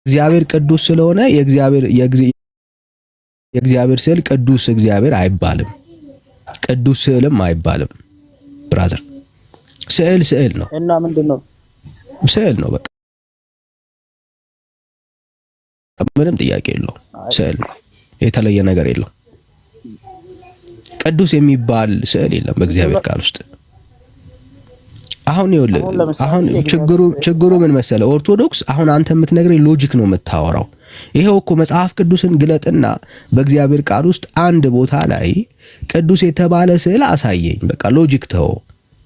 እግዚአብሔር ቅዱስ ስለሆነ የእግዚአብሔር ስዕል ቅዱስ እግዚአብሔር አይባልም። ቅዱስ ስዕልም አይባልም። ብራዘር ስዕል ነው እና ምንድነው? ስዕል ነው በቃ ምንም ጥያቄ የለው። ስዕል ነው፣ የተለየ ነገር የለው። ቅዱስ የሚባል ስዕል የለም በእግዚአብሔር ቃል ውስጥ። አሁን ችግሩ ምን መሰለ? ኦርቶዶክስ አሁን አንተ የምትነግረኝ ሎጂክ ነው የምታወራው። ይሄው እኮ መጽሐፍ ቅዱስን ግለጥና በእግዚአብሔር ቃል ውስጥ አንድ ቦታ ላይ ቅዱስ የተባለ ስዕል አሳየኝ። በቃ ሎጂክ ተው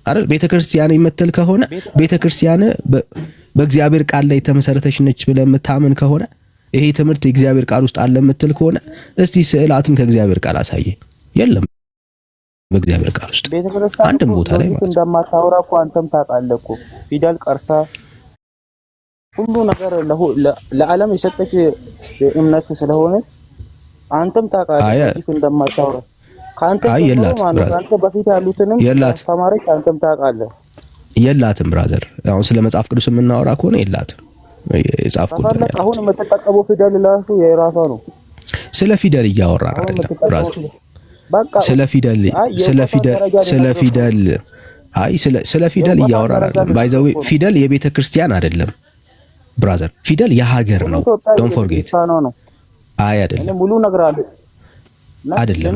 አይደል? ቤተክርስቲያን የምትል ከሆነ ቤተክርስቲያን በእግዚአብሔር ቃል ላይ የተመሰረተች ነች ብለህ የምታምን ከሆነ ይሄ ትምህርት የእግዚአብሔር ቃል ውስጥ አለ የምትል ከሆነ እስቲ ስዕላትን ከእግዚአብሔር ቃል አሳየኝ። የለም በእግዚአብሔር ቃል ውስጥ አንድም ቦታ ላይ ማለት እንደማታወራ እኮ አንተም ታውቃለህ እኮ ፊደል ቀርሳ ሁሉ ነገር ለዓለም የሰጠች እምነት ስለሆነች አንተም ታውቃለህ እንደማታወራ ካንተ ካንተ በፊት ያሉትንም አስተማሪዎች አንተም ታውቃለህ። የላትም ብራዘር። አሁን ስለ መጽሐፍ ቅዱስ የምናወራ ከሆነ የላትም። የጻፍኩት አሁን የምትጠቀመው ፊደል ለራሱ የራሷ ነው። ስለ ፊደል እያወራን አይደለም ብራዘር። ስለ ፊደል እያወራን አይደለም። ባይዘው ፊደል የቤተ ክርስቲያን አይደለም ብራዘር። ፊደል የሀገር ነው። ዶንት ፎርጌት። አይ አይደለም፣ ሙሉ ነገር አለ አይደለም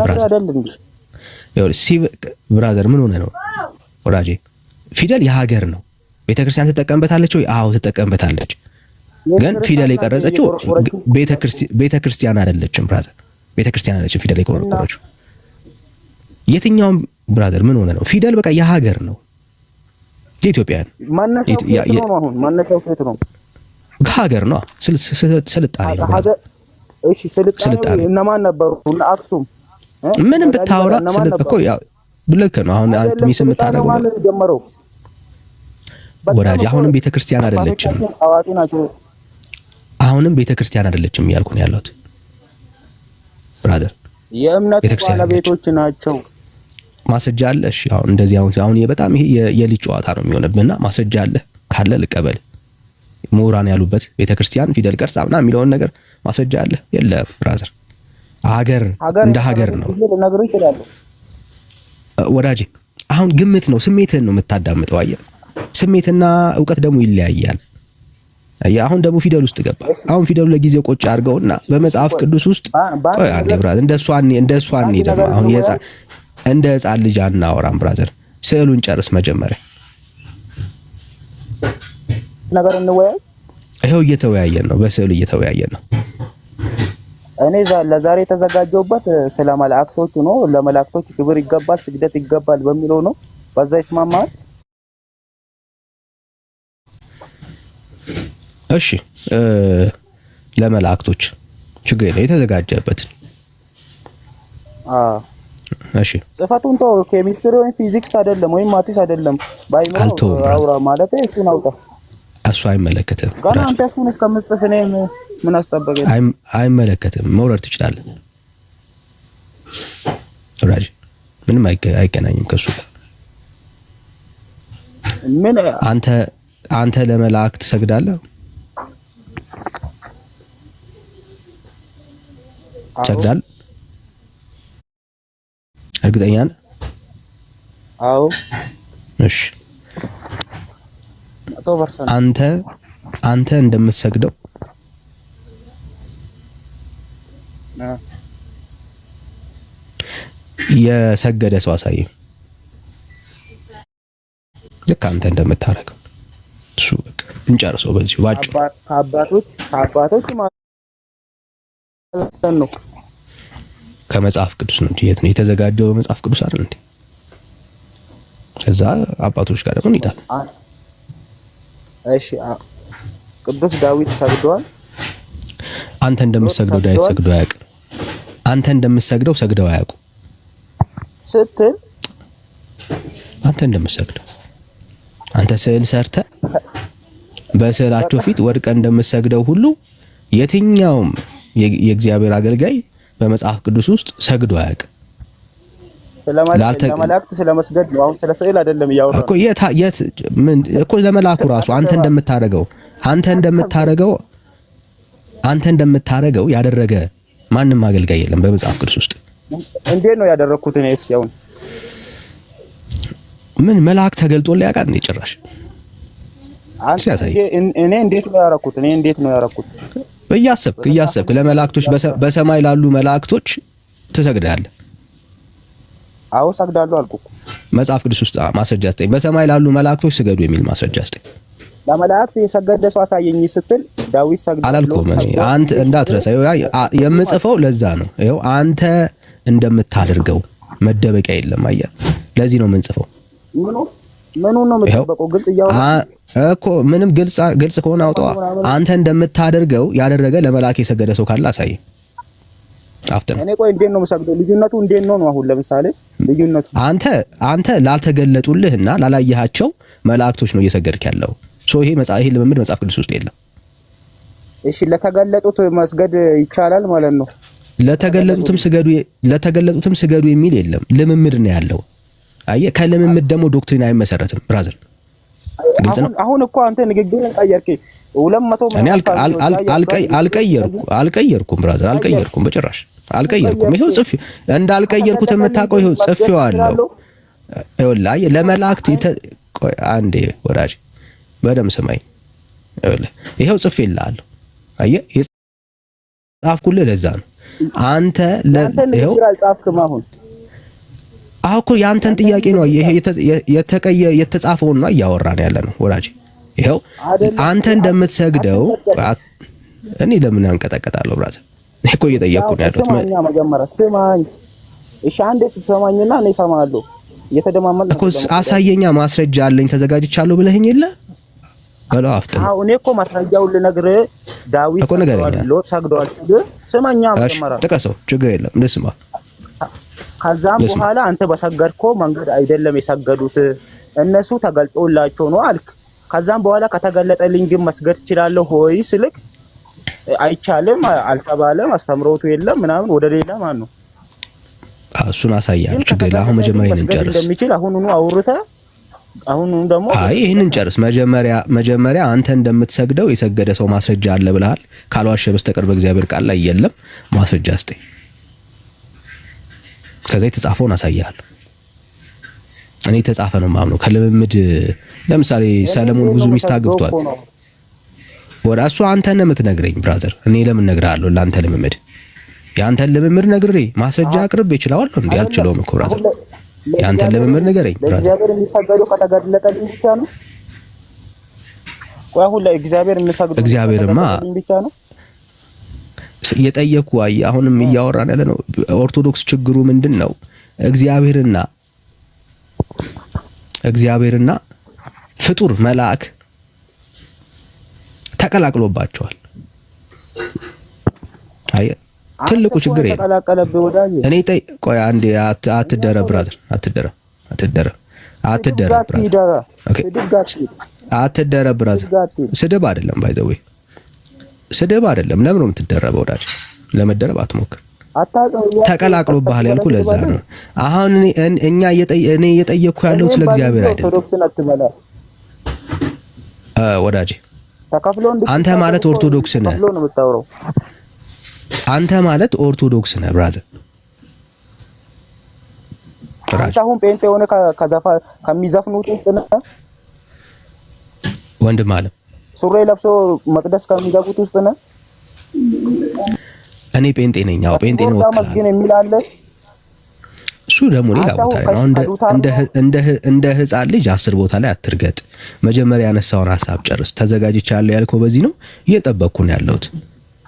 ብራዘር። ምን ሆነ ነው ወዳጄ? ፊደል የሀገር ነው። ቤተ ክርስቲያን ትጠቀምበታለች ወይ? አዎ ትጠቀምበታለች። ግን ፊደል የቀረጸችው ቤተ ክርስቲያን አይደለችም ብራዘር። ቤተ ክርስቲያን አይደለችም ፊደል የቀረጸችው። የትኛውም ብራዘር ምን ሆነ ነው? ፊደል በቃ የሀገር ነው። የኢትዮጵያን ማነሻው ከየት ነው? ከሀገር ነው። ስልጣኔ ነው። እሺ ስልጣኔ እነማን ነበሩ? አክሱም ምንም ብታወራ እኮ ያው ልክ ነው። አሁን ሚስ የምታደርገው ወዳጅ አሁንም ቤተክርስቲያን አይደለችም። አሁንም ቤተክርስቲያን አይደለችም እያልኩ ነው ያለሁት ብራዘር። የእምነት ባለቤቶች ናቸው። ማስረጃ አለ? እሺ አሁን እንደዚህ አሁን በጣም ይሄ የልጅ ጨዋታ ነው የሚሆንብህና ማስረጃ አለ ካለ ልቀበል። ምሁራን ያሉበት ቤተክርስቲያን ፊደል ቀርጻ ምናምን የሚለውን ነገር ማስረጃ አለ? የለም ብራዘር። ሀገር እንደ ሀገር ነው ወዳጅ። አሁን ግምት ነው፣ ስሜትህን ነው የምታዳምጠው። አየህ፣ ስሜትና እውቀት ደግሞ ይለያያል። አሁን ደግሞ ፊደል ውስጥ ገባ። አሁን ፊደሉ ለጊዜው ቆጭ አድርገውና በመጽሐፍ ቅዱስ ውስጥ ቆይ አንዴ ብራዘር፣ እንደሷ ደግሞ አሁን እንደ ሕፃን ልጅ አናወራም ብራዘር። ስዕሉን ጨርስ መጀመሪያ ነገር እንወያይ። ይሄው እየተወያየን ነው፣ በስዕሉ እየተወያየን ነው። እኔ ለዛሬ የተዘጋጀውበት ስለ መላእክቶቹ ነው። ለመላእክቶች ክብር ይገባል፣ ስግደት ይገባል በሚለው ነው። በዛ ይስማማል? እሺ ለመላእክቶች ችግር የለም የተዘጋጀበት። እሺ ጽፈቱን ተው። ኬሚስትሪ ወይም ፊዚክስ አይደለም ወይም ማቲስ አይደለም። ባይኖር አውራ ማለት እሱን አውጣ። እሱ አይመለከትም። ገና አንተ እሱን እስከምጽፍ እኔ ምን አስጠበቀኝ? አይመለከትም። መውረድ ትችላለህ ወዳጅ። ምንም አይገናኝም ከሱ ጋር። ምን አንተ ለመላእክት ትሰግዳለህ? ትሰግዳለህ? እርግጠኛ ነህ? አዎ። እሺ አንተ እንደምትሰግደው የሰገደ ሰው አሳየኝ። ልክ አንተ እንደምታረገው እሱ በቃ እንጨርሰው በዚሁ ባጭሩ። ከአባቶች ማለት ነው። ከመጽሐፍ ቅዱስ ነው እንጂ የት ነው የተዘጋጀው? መጽሐፍ ቅዱስ አይደል እንዴ? ከዛ አባቶች ጋር ደግሞ እንሄዳለን። እሺ ቅዱስ ዳዊት ሰግዷል። አንተ እንደምትሰግደው ዳዊት ሰግዶ አያውቅም። አንተ እንደምትሰግደው ሰግደው አያውቁም ስትል አንተ እንደምትሰግደው አንተ ስዕል ሰርተህ በስዕላቸው ፊት ወድቀህ እንደምትሰግደው ሁሉ የትኛውም የእግዚአብሔር አገልጋይ በመጽሐፍ ቅዱስ ውስጥ ሰግዶ አያውቅም። ለመላእክት ስለመስገድ ነው። አሁን ስለ ስዕል አይደለም እያወራን እኮ የት ምን እኮ ለመላእኩ ራሱ አንተ እንደምታረገው አንተ እንደምታረገው ያደረገ ማንም አገልጋይ የለም በመጽሐፍ ቅዱስ ውስጥ። እንዴት ነው ያደረኩት? እኔ እስኪ አሁን ምን መልአክ ተገልጦልህ ያውቃል እንዴ? ጭራሽ እኔ እንዴት ነው ያደረኩት? እኔ እንዴት ነው ያደረኩት? እያሰብክ ለመላእክቶች በሰማይ ላሉ መላእክቶች ትሰግዳለህ። አዎ ሰግዳለሁ አልኩ። መጽሐፍ ቅዱስ ውስጥ ማስረጃ ስጠኝ። በሰማይ ላሉ መላእክቶች ስገዱ የሚል ማስረጃ ስጠኝ። ለመላእክት የሰገደ ሰው አሳየኝ ስትል ዳዊት ሰግዶ አላልኩም። አንተ እንዳትረሳ የምጽፈው ለዛ ነው። ይኸው አንተ እንደምታደርገው መደበቂያ የለም። አየህ፣ ለዚህ ነው የምንጽፈው። ምኑ ነው የምትጠበቀው? ግልጽ እያወራ እኮ ምንም ግልጽ ከሆነ አውጣዋ። አንተ እንደምታደርገው ያደረገ ለመላእክ የሰገደ ሰው ካለ አሳየኝ። አፍጥነው። እኔ ቆይ እንዴት ነው የምሰግደው? ልዩነቱ እንዴት ነው? አሁን ለምሳሌ ልዩነቱ አንተ ላልተገለጡልህና ላላየሃቸው መላእክቶች ነው እየሰገድክ ያለው። ይሄ ልምምድ መጽሐፍ ቅዱስ ውስጥ የለም። እሺ ለተገለጡት መስገድ ይቻላል ማለት ነው። ለተገለጡትም ስገዱ የሚል የለም። ልምምድ ነው ያለው። አየህ፣ ከልምምድ ደግሞ ዶክትሪን አይመሰረትም። ብራዘር አሁን እኮ አንተ ንግግርን ቀየርክ። 200 እኔ አልቀየርኩም ብራዘር፣ አልቀየርኩም፣ በጭራሽ አልቀየርኩም። ይሄው ጽፌ እንዳልቀየርኩት የምታውቀው ይሄው ጽፌዋለሁ። ይኸውልህ ለመላእክት ቆይ አንዴ ወዳጅ በደም ስማኝ። ይሄው ጽፌልሃለሁ። አየህ የጻፍኩልህ ለዛ ነው። አንተ ይሄው አልጻፍክም። አሁን እኮ ያንተን ጥያቄ ነው ይሄ የተጻፈውን ነው እያወራን ያለ ነው ወዳጅ። ይሄው አንተ እንደምትሰግደው እኔ ለምን አንቀጠቀጣለሁ ብራዘር? እኔ እኮ እየጠየቅኩ ነው ያለሁት። መጀመሪያ ስማኝ እሺ። አንዴ ስትሰማኝና እኔ እሰማለሁ። እየተደማመጥን እኮ አሳየኛ። ማስረጃ አለኝ ተዘጋጅቻለሁ ብለኸኝ የለ በለው አፍጥነው። አዎ እኔ እኮ ማስረጃውን ልነግርህ። ዳዊት ሎጥ ሰግደዋል ሲል ስማኛ መጀመሪያ ጥቀሰው። ችግር የለም ልስማ። ከዛም በኋላ አንተ በሰገድከው መንገድ አይደለም የሰገዱት እነሱ ተገልጦላቸው ነው አልክ። ከዛም በኋላ ከተገለጠልኝ ግን መስገድ እችላለሁ ሆይ ስልክ አይቻልም አልተባለም፣ አስተምሮቱ የለም ምናምን ወደ ሌላ ማን ነው እሱን አሳያለሁ። ችግር የለም። አሁን መጀመሪያ ይሄንን ጨርስ። እንደሚችል አሁኑኑ አውርተህ አሁኑኑ ደግሞ ይሄንን ጨርስ። መጀመሪያ አንተ እንደምትሰግደው የሰገደ ሰው ማስረጃ አለ ብለሃል። ካልዋሸ በስተቀር በእግዚአብሔር ቃል ላይ የለም። ማስረጃ ስጠኝ። ከዛ የተጻፈውን አሳያለሁ። እኔ የተጻፈ ነው ማምነው። ከልምምድ ለምሳሌ ሰለሞን ብዙ ሚስት አግብቷል። ወደ እሱ አንተ ነህ የምትነግረኝ ብራዘር። እኔ ለምን እነግርሃለሁ? ለአንተ ልምምድ ያንተን ልምምድ ነግሬ ማስረጃ አቅርብ ይችላል እንዴ? አልችለውም እኮ ብራዘር። ያንተን ልምምድ ንገረኝ ብራዘር። ለእግዚአብሔር የሚሰገዱ ከተገለጠልኝ ብቻ ነው። ቆይ አሁን ለእግዚአብሔር የሚሰገዱ እግዚአብሔርማ ብቻ ነው የጠየቁ። አሁንም እያወራን ያለ ነው። ኦርቶዶክስ ችግሩ ምንድነው? እግዚአብሔርና ፍጡር መልአክ ተቀላቅሎባቸዋል። አይ ትልቁ ችግር ይሄ እኔ ቆይ አንዴ አትደረ ብራዘር፣ አትደረ ብራዘር። ኦኬ አትደረ ብራዘር። ስድብ አይደለም ባይ ዘ ዌይ ስድብ አይደለም። ለምን ነው የምትደረበው ወዳጅ? ለመደረብ አትሞክር። ተቀላቅሎብሃል ያልኩ ለዛ ነው። አሁን እኔ እየጠየቅኩ ያለሁት ስለ እግዚአብሔር አይደለም ወዳጅ። አንተ ማለት ኦርቶዶክስ ነህ። አንተ ማለት ኦርቶዶክስ ነህ ብራዘር። አሁን ጴንጤ የሆነ ከሚዘፍኑት ውስጥ ነህ ወንድም አለ። ሱሪ ለብሶ መቅደስ ከሚገቡት ውስጥ ነህ። እኔ ጴንጤ ነኝ። አዎ ጴንጤ ነው። መስጊን የሚል አለ። እሱ ደግሞ ሌላ ቦታ ነው። እንደ ህፃን ልጅ 10 ቦታ ላይ አትርገጥ። መጀመሪያ ያነሳውን ሐሳብ ጨርስ። ተዘጋጅቻለሁ ያልከው በዚህ ነው። እየጠበቅኩ ነው ያለሁት።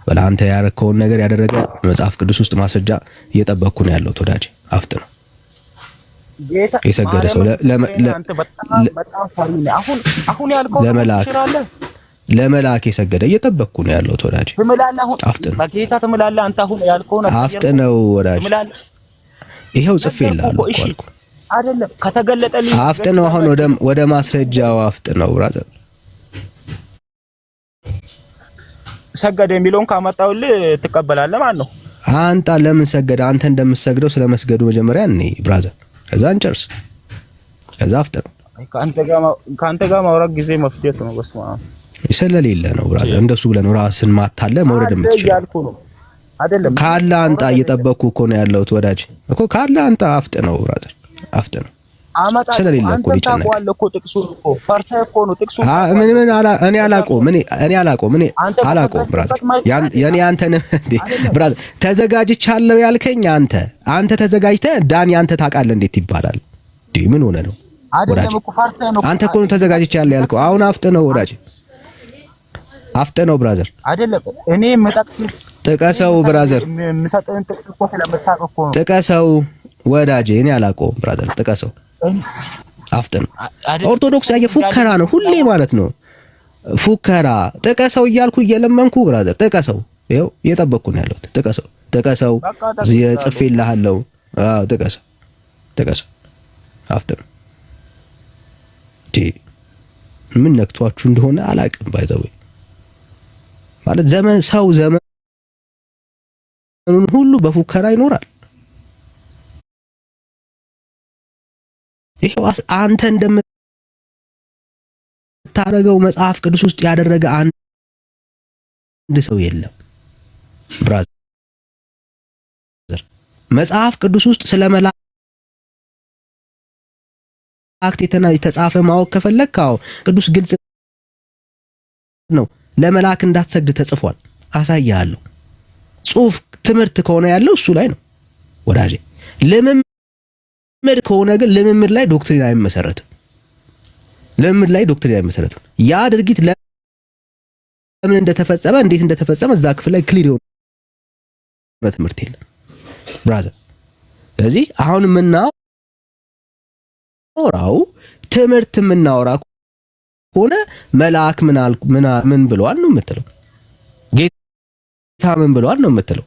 በላ አንተ ያረከውን ነገር ያደረገ መጽሐፍ ቅዱስ ውስጥ ማስረጃ እየጠበቅኩ ነው ያለሁት ወዳጅ። አፍጥ ነው የሰገደ ሰው ለመላክ የሰገደ እየጠበቅኩ ነው ያለሁት ወዳጅ። አፍጥ ነው በጌታ ትምላለህ አንተ። አሁን ያልከው ነው። አፍጥ ነው ወዳጅ። ይሄው ጽፌልሃለሁ እኮ አልኩ አይደለም? ከተገለጠልኝ አፍጥ ነው። አሁን ወደ ማስረጃው አፍጥ ነው ብራዘር። ሰገደ የሚለውን ካመጣውልህ ትቀበላለህ ማለት ነው። አንተ ለምን ሰገደ? አንተ እንደምትሰግደው ስለመስገዱ መጀመሪያ እኔ ብራዘር፣ ከዛ እንጨርስ። ከዛ አፍጥ ነው። ካንተ ጋር ማውራት ጊዜ መፍጀት ነው። በስመ አብ ስለሌለ ነው ብራዘር። እንደሱ ብለህ ነው ራስን ማታለ መውረድ የምትችለው ያልኩ ነው አይደለም። ካለ አንጣ እየጠበቅኩ እኮ ነው ያለሁት ወዳጅ እኮ ካለ አንጣ አፍጥ ነው ብራዘር፣ አፍጥ ነው ስለሌለ እኮ ሊጨነቅ እኮ ጥቅሱን እኮ ፈርተህ እኮ ነው ጥቅሱን እኔ አላውቀውም ብራዘር። አንተ ብራዘር ተዘጋጅቻለሁ ያልከኝ አንተ ተዘጋጅተህ ዳኒ አንተ ታውቃለህ እንዴት ይባላል እንዴ? ምን ሆነ ነው ወዳጅ? አንተ እኮ ነው ተዘጋጅቻለሁ ያልከው። አሁን አፍጥ ነው ወዳጅ፣ አፍጥ ነው ብራዘር። አይደለም እኔ መጣቅስ ጥቀሰው ብራዘር፣ የምሰጥህን ጥቅስ እኮ ስለምታውቅ እኮ ነው። ጥቀሰው ወዳጄ፣ እኔ አላውቀውም ብራዘር፣ ጥቀሰው። አፍጥን ኦርቶዶክስ ያየ ፉከራ ነው ሁሌ ማለት ነው ፉከራ። ጥቀሰው እያልኩ እየለመንኩ ብራዘር ጥቀሰው፣ ይኸው እየጠበቅኩ ነው ያለሁት። ጥቀሰው ጽፌልሃለሁ። አዎ ጥቀሰው አፍጥን። ምን ነክቷችሁ እንደሆነ አላውቅም። ባይዘው ማለት ዘመኑን ሁሉ በፉከራ ይኖራል። ይሄው አንተ እንደምታረገው መጽሐፍ ቅዱስ ውስጥ ያደረገ አንድ ሰው የለም ብራዘር። መጽሐፍ ቅዱስ ውስጥ ስለ መላእክት የተጻፈ ማወቅ ከፈለክ ቅዱስ ግልጽ ነው። ለመላእክ እንዳትሰግድ ተጽፏል፣ አሳያለሁ። ጽሑፍ ትምህርት ከሆነ ያለው እሱ ላይ ነው ወዳጄ። ልምምድ ከሆነ ግን ልምምድ ላይ ዶክትሪን አይመሰረትም። ያ ድርጊት ለምን እንደተፈጸመ እንዴት እንደተፈጸመ እዛ ክፍል ላይ ክሊር የሆነ ትምህርት የለም ብራዘር። ስለዚህ አሁን የምናወራው ትምህርት የምናወራ ከሆነ መልአክ ምን ብለዋል ነው የምትለው? ጌታ ምን ብለዋል ነው የምትለው?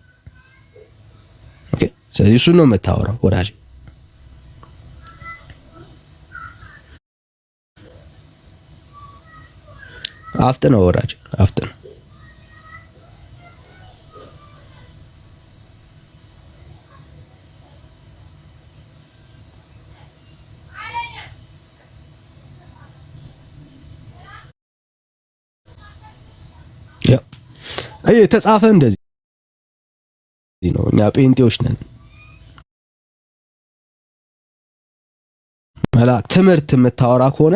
ኦኬ፣ ስለዚህ እሱ ነው የምታወራው ወዳጅ። አፍጥነው ወዳጅ አፍጥነው። የተጻፈ እንደዚህ ነው። እኛ ጴንጤዎች ነን። መልአክ ትምህርት የምታወራ ከሆነ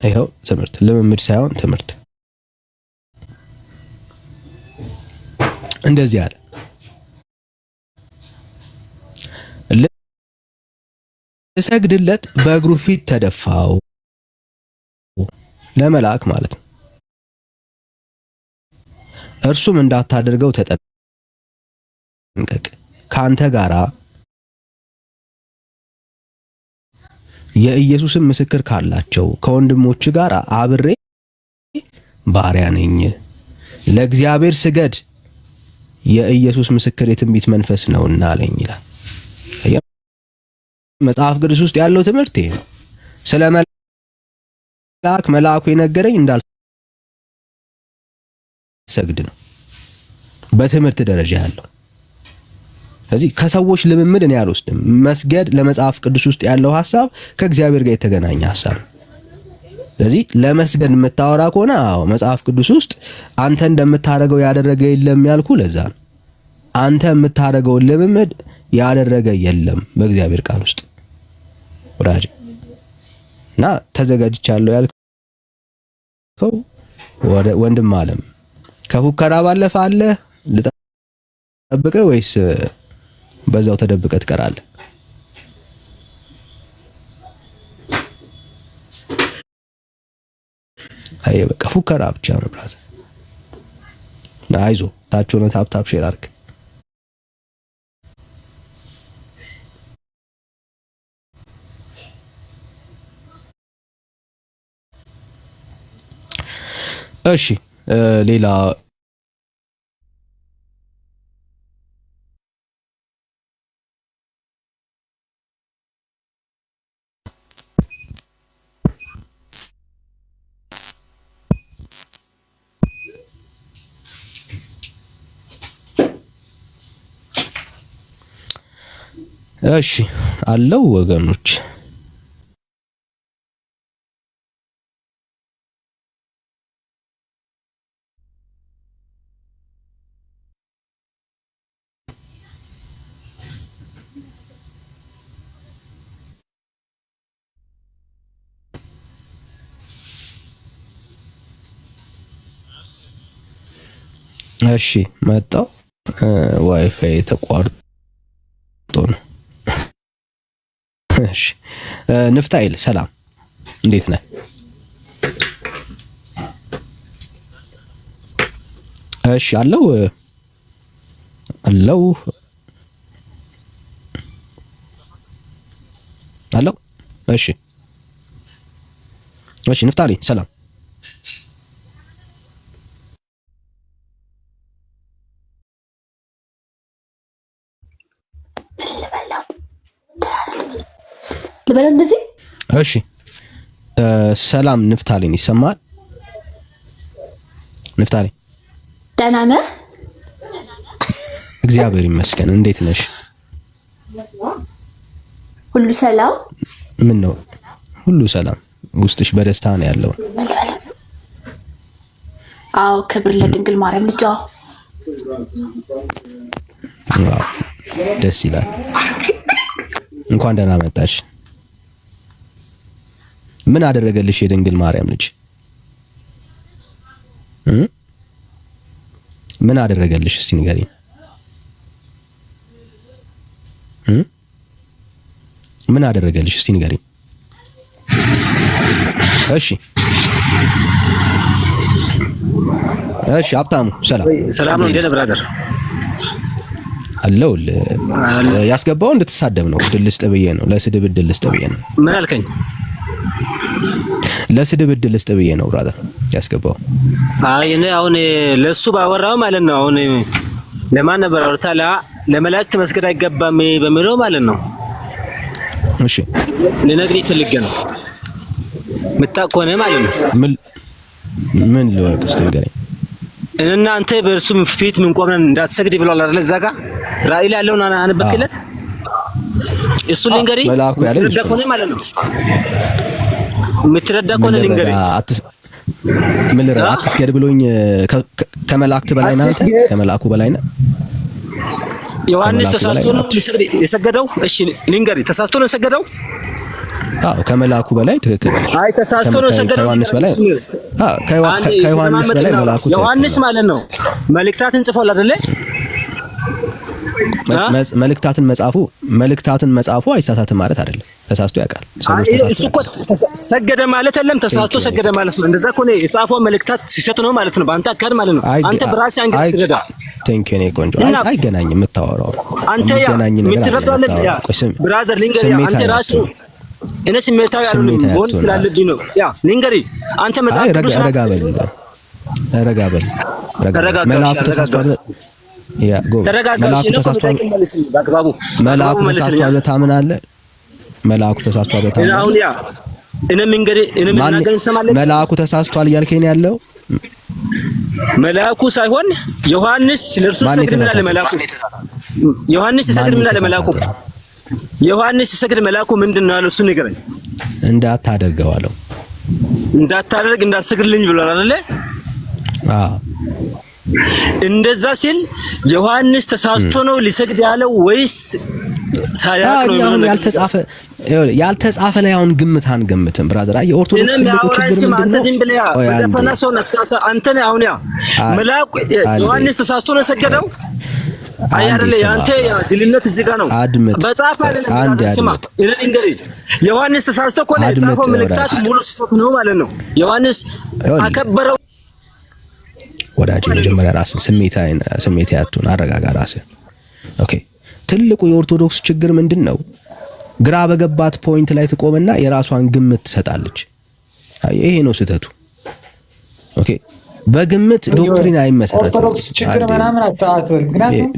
ይኸው ትምህርት፣ ልምምድ ሳይሆን ትምህርት። እንደዚህ አለ፣ ልሰግድለት በእግሩ ፊት ተደፋው። ለመልአክ ማለት ነው። እርሱም እንዳታደርገው ተጠንቀቅ፣ ካንተ ጋራ የኢየሱስን ምስክር ካላቸው ከወንድሞች ጋር አብሬ ባሪያ ነኝ። ለእግዚአብሔር ስገድ፣ የኢየሱስ ምስክር የትንቢት መንፈስ ነውና አለኝ ይላል። መጽሐፍ ቅዱስ ውስጥ ያለው ትምህርት ይሄ ነው። ስለ መልአኩ የነገረኝ እንዳልሰግድ ነው በትምህርት ደረጃ ያለው። ስለዚህ ከሰዎች ልምምድ እኔ አልወስድም። መስገድ ለመጽሐፍ ቅዱስ ውስጥ ያለው ሐሳብ ከእግዚአብሔር ጋር የተገናኘ ሐሳብ ነው። ስለዚህ ለመስገድ የምታወራ ከሆነ መጽሐፍ ቅዱስ ውስጥ አንተ እንደምታረገው ያደረገ የለም ያልኩ ለዛ ነው። አንተ የምታረገው ልምምድ ያደረገ የለም በእግዚአብሔር ቃል ውስጥ ወዳጅ። እና ተዘጋጅቻለሁ ያልከው ወንድም አለም ከፉከራ ባለፈ አለ ልጠብቅህ ወይስ በዛው ተደብቀህ ትቀራለህ? አይ በቃ ፉከራ ብቻ ነው ብራዘር። አይዞህ ታች ሆነህ ታፕ ሼር አድርግ። እሺ ሌላ እሺ አለው ወገኖች እሺ መጣው ዋይፋይ ተቋርጦ ነው። እሺ ንፍታኤል ሰላም እንዴት ነህ? እሺ አለው አለው አለው። እሺ እሺ ንፍታሌ ሰላም ልበለው እንደዚህ። እሺ ሰላም ንፍታሌን ይሰማል? ንፍታሌ ደህና ነህ? እግዚአብሔር ይመስገን። እንዴት ነሽ? ሁሉ ሰላም? ምን ነው ሁሉ ሰላም? ውስጥሽ በደስታ ነው ያለው? አዎ ክብር ለድንግል ማርያም ልጇ። ዋው ደስ ይላል። እንኳን ደህና መጣሽ። ምን አደረገልሽ የድንግል ማርያም ልጅ? ምን አደረገልሽ እስቲ ንገሪኝ። ምን አደረገልሽ እስቲ ንገሪኝ። እሺ እሺ ሀብታሙ ሰላም ሰላም ነው። እንዴት ነህ ብራዘር? አለው ያስገባው እንድትሳደብ ነው። እድል ልስጥ ብዬ ነው። ለስድብ እድል ልስጥ ብዬ ነው። ምን አልከኝ? ለስድብ እድል ልስጥ ብዬ ነው ብራዘር ያስገባው። አይ እኔ አሁን ለሱ ባወራው ማለት ነው። አሁን ለማን ነበር አውርታላ? ለመላእክት መስገድ አይገባም በሚለው ማለት ነው። እሺ ልነግርህ ፈልጌ ነው። የምታውቅ ከሆነ ማለት ነው። ምን ልወቅ እስቲ ንገረኝ። እና አንተ በእርሱ ፊት ምን ቆመን እንዳትሰግድ ብሏል አይደል? እዛ ጋር ራእይ ላይ ያለውን አነበብክለት? እሱ ልንገርህ የምትረዳ ከሆነ ማለት ነው። የምትረዳ ከሆነ ልንገርህ። ምን ልረዳ? አትስገድ ብሎኝ ከመላእክት በላይ ነህ አንተ? ከመላእኩ በላይ ነህ? ዮሐንስ ተሳስቶ ነው የሰገደው? እሺ ልንገርህ፣ ተሳስቶ ነው የሰገደው? አዎ ከመላእኩ በላይ ትክክል። አይ ተሳስቶ ነው የሰገደው። ከዮሐንስ በላይ ከዮሐንስ በላይ መላእኩ ዮሐንስ ማለት ነው መልእክታትን ጽፏል አይደለ? መልእክታትን መጻፉ አይሳሳትም ማለት አይደለም። ተሳስቶ ያውቃል። እሱ እኮ ሰገደ ማለት አይደለም፣ ተሳስቶ ሰገደ ማለት ነው። እንደዛ እኮ ነው የጻፈው። መልእክታት ሲሰጥ ነው ማለት ነው። በአንተ አካድ ማለት ነው። አንተ በራስህ አንገት ትረዳ። ቴንክ ዩ። ቆንጆ አይገናኝም የምታወራው አንተ ያ የምትረዳው ብራዘር ልንገርህ፣ አንተ ራስህ እኔ ስሜታዊ አይደለም ሞን ስላለብኝ ነው። ያ ልንገርህ፣ አንተ መጽሐፍ ቅዱስ ረጋ በል መልአኩ ተሳስቷል። ያ ጎበዝ መልአኩ ተሳስቷል። መልአኩ ተሳስቷል ታምናለህ? መልአኩ ተሳስቷል ታምናለህ? አሁን ያ እኔ ምናገር እንሰማለን። መልአኩ ተሳስቷል እያልከኝ ያለው መልአኩ ሳይሆን ዮሐንስ ለእርሱ ሰግድ ምን አለ መልአኩ? ዮሐንስ ሰግድ ምን አለ መልአኩ? ዮሐንስ ሰግድ መልአኩ ምንድን ነው ያለው? እሱ ንገረኝ። እንዳታደርገው አለው። እንዳታደርግ እንዳትሰግድልኝ ብሏል አይደለ? አዎ። እንደዛ ሲል ዮሐንስ ተሳስቶ ነው ሊሰግድ ያለው ወይስ ሳያቅ ነው? ያልተጻፈ ላይ አሁን ግምት አንገምትም ብራዘር። የኦርቶዶክስ ትልቁ ችግር ምንድነው? አንተ ዝም ብለህ በደፈና ሰው ነካሳ አንተ ነህ። አሁን ያ መልአኩ ዮሐንስ ተሳስቶ ነው የሰገደው? አይ አይደለ? ያንተ ድልነት እዚህ ጋር ነው። በጻፈ አይደለም። ስማ እንግዲህ ዮሐንስ ተሳስቶ እኮ ነው የጻፈው። መልእክታት ሙሉ ስህተት ነው ማለት ነው። ዮሐንስ አከበረው። ወዳጅ መጀመሪያ ራስን ስሜት ያቱን አረጋጋ ራስን። ኦኬ ትልቁ የኦርቶዶክስ ችግር ምንድነው? ግራ በገባት ፖይንት ላይ ትቆምና የራሷን ግምት ትሰጣለች። ይሄ ነው ስህተቱ። ኦኬ በግምት ዶክትሪን አይመሰረትም። ኦርቶዶክስ ችግር ምናምን አታጥበል። ምክንያቱም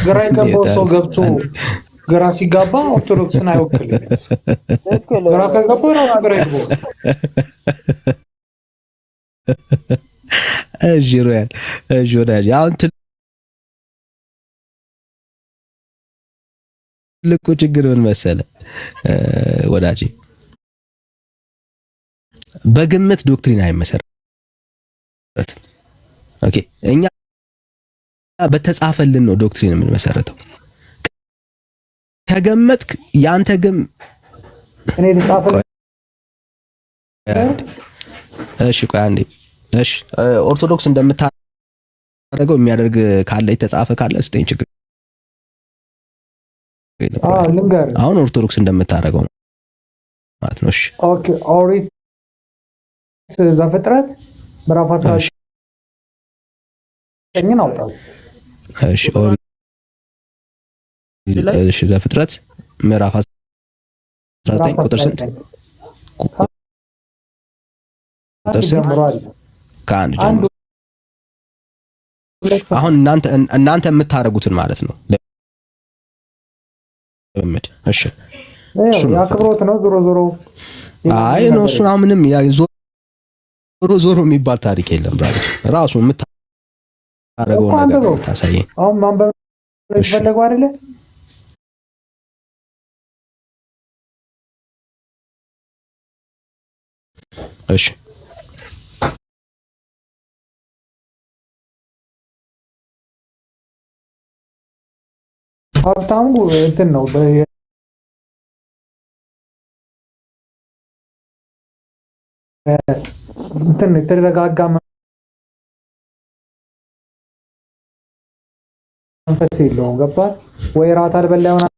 ግራ የገባው ሰው ገብቶ ግራ ሲጋባ ኦርቶዶክስን አይወክልም። ግራ ከገባው ራሱ ግራ ይገባው። እጅሮያል እጅሮዳጅ አሁን ትልቁ ችግር ምን መሰለ ወዳጅ፣ በግምት ዶክትሪን አይመሰረትም። ኦኬ እኛ በተጻፈልን ነው ዶክትሪን የምንመሰረተው። ከገመትክ ያንተ ግም እኔ ልጻፈ እሺ ቆይ አንዴ እሺ ኦርቶዶክስ እንደምታደርገው እንደምታደርገው የሚያደርግ ካለ የተጻፈ ካለ ስጠኝ ችግር ልንገር። አሁን ኦርቶዶክስ እንደምታደርገው ማለት ነው። እሺ ኦኬ። ኦሪት ዘፍጥረት ምዕራፍ 19 ነው። እሺ ኦሪት ዘፍጥረት ምዕራፍ 19 ቁጥር ስንት? ቁጥር ስንት? ከአንድ ጀምሮ። አሁን እናንተ የምታረጉትን ማለት ነው። እሺ እሱ ያክብሮት ነው። ዞሮ አይ ነው እሱን አሁን ምንም ዞሮ የሚባል ታሪክ የለም። ራሱ የምታረገው ነገር ነው ታሳየኝ። አሁን ማንበብ ይፈልጋው አይደለ? እሺ ሀብታሙ እንትን ነው እንትን የተረጋጋ መንፈስ የለውም። ገባህ ወይ? ራት አልበላ ይሆናል።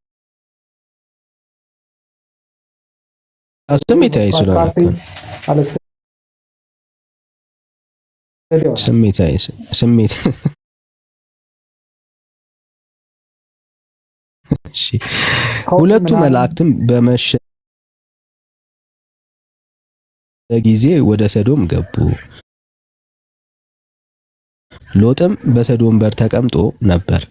ስሜት ሁለቱ መላእክትም በመሸ ጊዜ ወደ ሰዶም ገቡ። ሎጥም በሰዶም በር ተቀምጦ ነበር።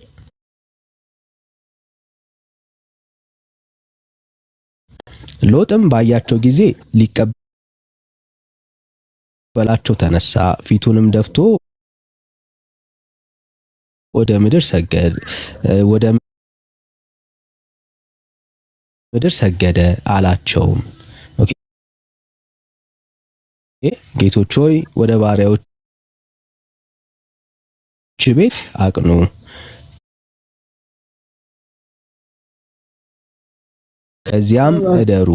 ሎጥም ባያቸው ጊዜ ሊቀበላቸው ተነሳ፣ ፊቱንም ደፍቶ ወደ ምድር ሰገደ አላቸውም። ኦኬ ጌቶች ሆይ ወደ ባሪያዎች ቤት አቅኑ፣ ከዚያም እደሩ፣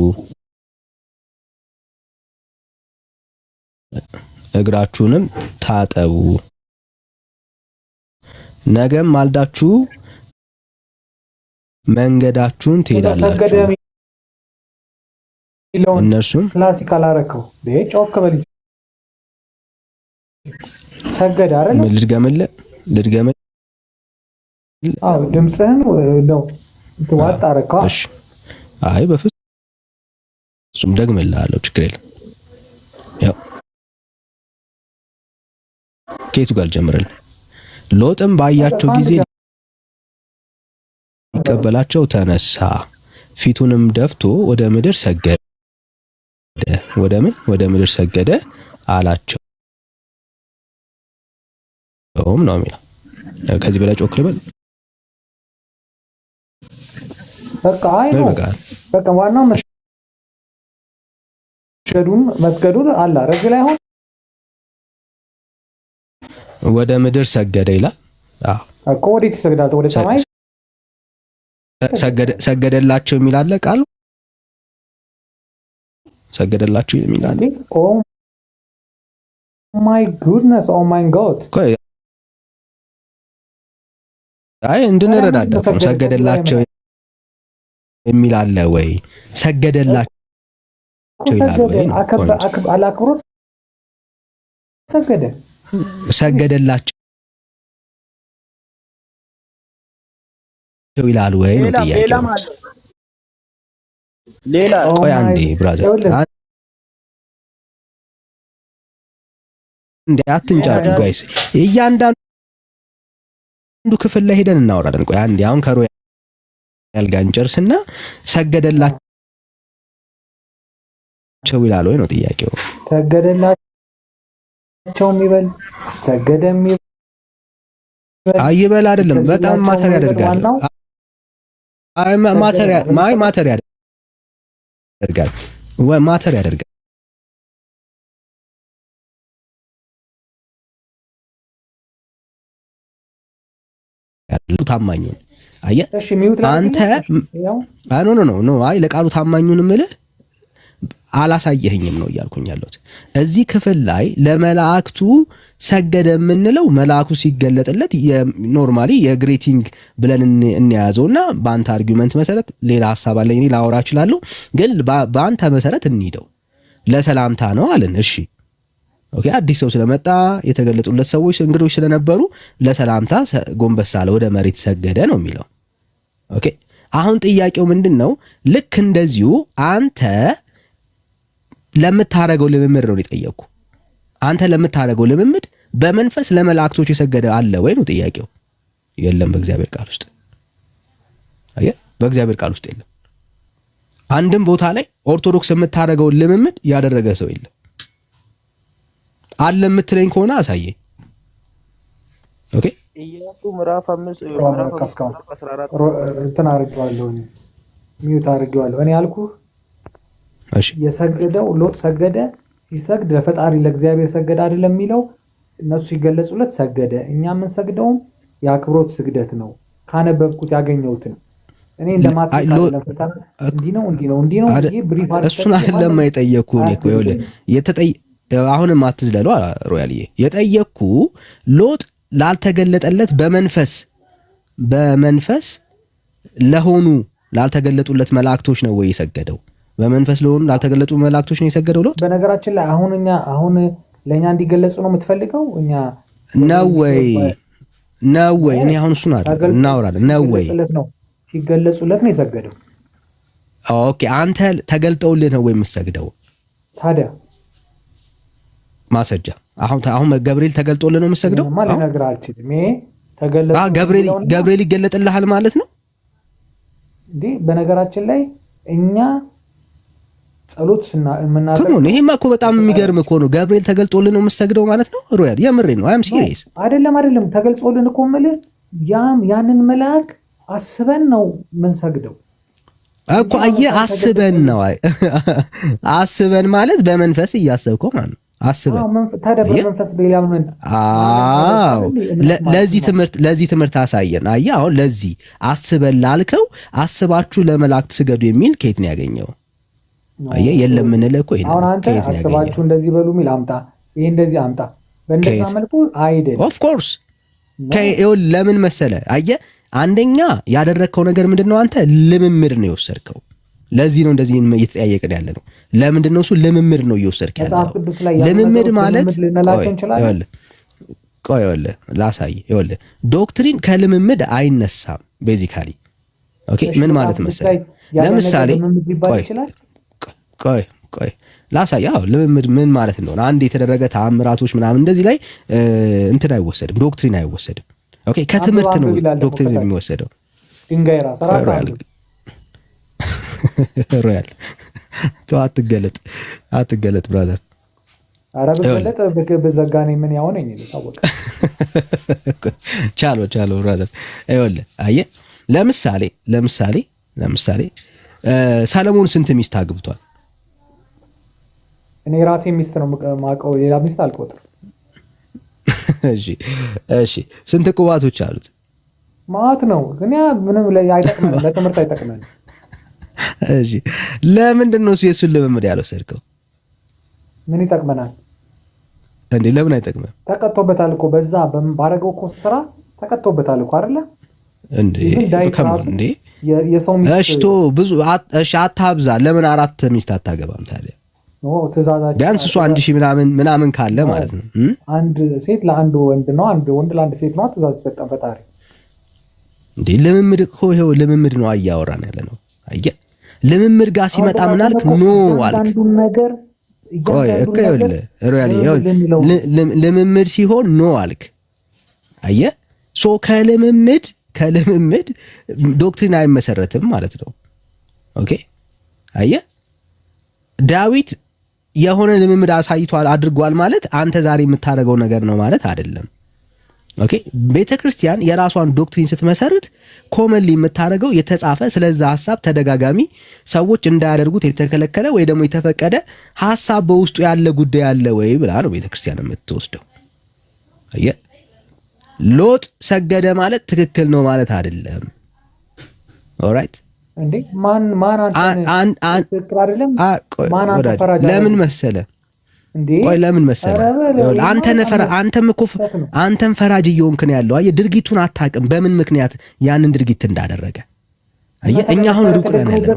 እግራችሁንም ታጠቡ፣ ነገም ማልዳችሁ መንገዳችሁን ትሄዳላችሁ። እነርሱም ክላሲካል አረከው ጮክ በል ሰገደ አይደል? ልድገምልህ። አዎ ድምፅህን ነው ዋጥ አረከው። እሺ አይ በፍጹም ደግምልሃለሁ፣ ችግር የለም። ያው ከየቱ ጋር ጀምረልህ? ሎጥም ባያቸው ጊዜ ሊቀበላቸው ተነሳ፣ ፊቱንም ደፍቶ ወደ ምድር ሰገደ። ወደ ምድር ሰገደ አላቸው ነው የሚለው። ከዚህ በላይ ጮክ ልበል? በቃ አይ ነው በቃ ዋናው መስገዱን አለ ረግ ላይ አሁን ወደ ምድር ሰገደ ይላል። አዎ እኮ ወዴት ይሰግዳል? ወደ ሰማይ ሰገደላቸው የሚል አለ ቃሉ። ሰገደላቸው የሚል አለ። ኦ ማይ ጉድነስ ኦ ማይ ጋድ። አይ እንድንረዳዳ ሰገደላቸው የሚል አለ ወይ? ሰገደላቸው ይላል ወይ? አላክብሮት ሰገደላቸው ይላል ወይ ነው ጥያቄው። ሌላ ቆይ አንዴ ብራዘር እንዴ አትንጫጩ ጋይስ። እያንዳንዱ ክፍል ላይ ሄደን እናወራለን። ቆይ አንዴ አሁን ከሮያል ጋር እንጨርስና ሰገደላቸው ይላል ወይ ነው ጥያቄው። ሰገደላቸው የሚበል ሰገደ የሚበል አይበል አይደለም። በጣም ማተር ያደርጋል። አይ ማተር ያደርጋል። ታማኙን አየህ አንተ ኖ አይ ለቃሉ ታማኙን ምልህ አላሳየኸኝም ነው እያልኩኝ ያለሁት። እዚህ ክፍል ላይ ለመላእክቱ ሰገደ የምንለው መልአኩ ሲገለጥለት ኖርማሊ የግሬቲንግ ብለን እንያዘውና በአንተ አርጊውመንት መሰረት ሌላ ሐሳብ አለኝ እኔ ላወራ እችላለሁ፣ ግን በአንተ መሰረት እንሂደው ለሰላምታ ነው አለን። እሺ ኦኬ፣ አዲስ ሰው ስለመጣ የተገለጡለት ሰዎች እንግዶች ስለነበሩ ለሰላምታ ጎንበስ አለ፣ ወደ መሬት ሰገደ ነው የሚለው። ኦኬ፣ አሁን ጥያቄው ምንድነው? ልክ እንደዚሁ አንተ ለምታረገው ልምምድ ነው የጠየቅኩ። አንተ ለምታረገው ልምምድ በመንፈስ ለመላእክቶች የሰገደ አለ ወይ ነው ጥያቄው። የለም፣ በእግዚአብሔር ቃል ውስጥ በእግዚአብሔር ቃል ውስጥ የለም። አንድም ቦታ ላይ ኦርቶዶክስ የምታረገው ልምምድ ያደረገ ሰው የለም። አለ የምትለኝ ከሆነ አሳየኝ። ኦኬ፣ ኢያሱ ምዕራፍ 5 እንትን አድርጌዋለሁ፣ ሚውት አድርጌዋለሁ። እኔ ያልኩህ እሺ፣ የሰገደው ሎጥ ሰገደ። ሲሰግድ ለፈጣሪ ለእግዚአብሔር ሰገደ አይደለም የሚለው፣ እነሱ ሲገለጹለት ሰገደ። እኛ የምንሰግደውም የአክብሮት ስግደት ነው። ካነበብኩት ያገኘሁትን እኔ እንደማጥቃት ለፈጣሪ እንዲህ ነው ብሪፍ እሱን አይደለም የጠየቅኩህ እኔ እኮ ይኸውልህ አሁንም አትዝለሉ ሮያልዬ። የጠየቅኩ ሎጥ ላልተገለጠለት በመንፈስ ለሆኑ ላልተገለጡለት መላእክቶች ነው ወይ የሰገደው? በመንፈስ ለሆኑ ላልተገለጡ መላእክቶች ነው የሰገደው ሎጥ? በነገራችን ላይ አሁን ለኛ እንዲገለጹ ነው የምትፈልገው? እኛ ነው ወይ እኔ አሁን እሱን አይደል እናወራለን። ነው ወይ ሲገለጹለት ነው የሰገደው? ኦኬ፣ አንተ ተገልጠውልህ ነው ወይ የምትሰግደው? ታዲያ ማስረጃ አሁን ገብርኤል ተገልጦልህ ነው የምትሰግደው? ማለት ነገር አልችልም። ተገለጠ ገብርኤል ይገለጥልሃል ማለት ነው እንዴ? በነገራችን ላይ እኛ ጸሎት የምናደርገው ይሄማ እኮ በጣም የሚገርም እኮ ነው። ገብርኤል ተገልጦልህ ነው የምትሰግደው ማለት ነው? ሮያል የምሬን ነው። አም ሲሪየስ አይደለም ተገልጾልን እኮ የምልህ ያንን መልአክ አስበን ነው የምንሰግደው እኮ። አየህ፣ አስበን ማለት በመንፈስ እያሰብከው ማለት ነው። ታዲያ በመንፈስ ሌላ ምን? ለዚህ ትምህርት አሳየን። አየህ፣ አሁን ለዚህ አስበን ላልከው አስባችሁ ለመላእክት ስገዱ የሚል ከየት ነው ያገኘው? አየህ፣ የለም ምንልህ እኮ ይሄን አሁን አንተ አስባችሁ እንደዚህ በሉ የሚል አምጣ፣ ይሄ እንደዚህ አምጣ። በእንደዛ መልኩ አይደለም። ኦፍ ኮርስ ለምን መሰለ? አየህ፣ አንደኛ ያደረግከው ነገር ምንድነው? አንተ ልምምድ ነው የወሰድከው። ለዚህ ነው እንደዚህ እየተጠያየቅን ያለ ነው። ለምንድን ነው እሱ ልምምድ ነው እየወሰድክ ያለው? ልምምድ ማለት ቆይ ላሳይ። ዶክትሪን ከልምምድ አይነሳም ቤዚካሊ። ኦኬ፣ ምን ማለት መሰለህ? ለምሳሌ ቆይ ላሳይ። ልምምድ ምን ማለት እንደሆነ አንድ የተደረገ ተአምራቶች ምናምን እንደዚህ ላይ እንትን አይወሰድም፣ ዶክትሪን አይወሰድም። ኦኬ፣ ከትምህርት ነው ዶክትሪን የሚወሰደው። ድንጋይ ራስ ሮያል አትገለጥ ብራዘር። ኧረ በገለጥ በዘጋኔ ምን ያሆነኝ ታወቀ። ቻሎ ብራዘር። ይኸውልህ አየህ፣ ለምሳሌ ሰለሞን ስንት ሚስት አግብቷል? እኔ ራሴ ሚስት ነው የማውቀው፣ ሌላ ሚስት አልቆጥርም። እሺ ስንት ቁባቶች አሉት? ማለት ነው ግን ምንም አይጠቅመንም፣ ለትምህርት አይጠቅመንም። እሺ ለምንድን ነው የእሱን ልምምድ ያልወሰድከው? ምን ይጠቅመናል እንዴ? ለምን አይጠቅመም? ተቀጥቶበታል እኮ በዛ ባረገው እኮ ስራ ተቀጥቶበታል እኮ አይደለ እንዴ? የሰው ሚስት ብዙ አታብዛ። ለምን 4 ሚስት አታገባም ታዲያ? ትእዛዛችን ቢያንስ እሱ 1000 ምናምን ካለ ማለት ነው። አንድ ሴት ለአንድ ወንድ ነው፣ አንድ ወንድ ለአንድ ሴት ነው ትእዛዝ ሰጠን ፈጣሪ። እንዴ ልምምድ እኮ ይሄው ልምምድ ነው እያወራን ያለ ነው። አየህ፣ ልምምድ ጋር ሲመጣ ምን አልክ? ኖ አልክ። ልምምድ ሲሆን ኖ አልክ። አየህ፣ ሶ ከልምምድ ዶክትሪን አይመሰረትም ማለት ነው። ኦኬ፣ አየህ፣ ዳዊት የሆነ ልምምድ አሳይቷል አድርጓል ማለት አንተ ዛሬ የምታደርገው ነገር ነው ማለት አይደለም። ኦኬ፣ ቤተክርስቲያን የራሷን ዶክትሪን ስትመሰርት ኮመንሊ የምታደርገው የተጻፈ ስለዛ ሐሳብ ተደጋጋሚ ሰዎች እንዳያደርጉት የተከለከለ ወይ ደግሞ የተፈቀደ ሐሳብ በውስጡ ያለ ጉዳይ አለ ወይ ብላ ነው ቤተክርስቲያን የምትወስደው። አየህ፣ ሎጥ ሰገደ ማለት ትክክል ነው ማለት አይደለም። ኦልራይት እንዴ ማን ለምን መሰለ ቆይ ለምን መሰለህ አንተም ፈራጅ እየሆንክ ነው ያለው። አየህ ድርጊቱን አታውቅም፣ በምን ምክንያት ያንን ድርጊት እንዳደረገ። አየህ እኛ አሁን ሩቅ ነን ያለው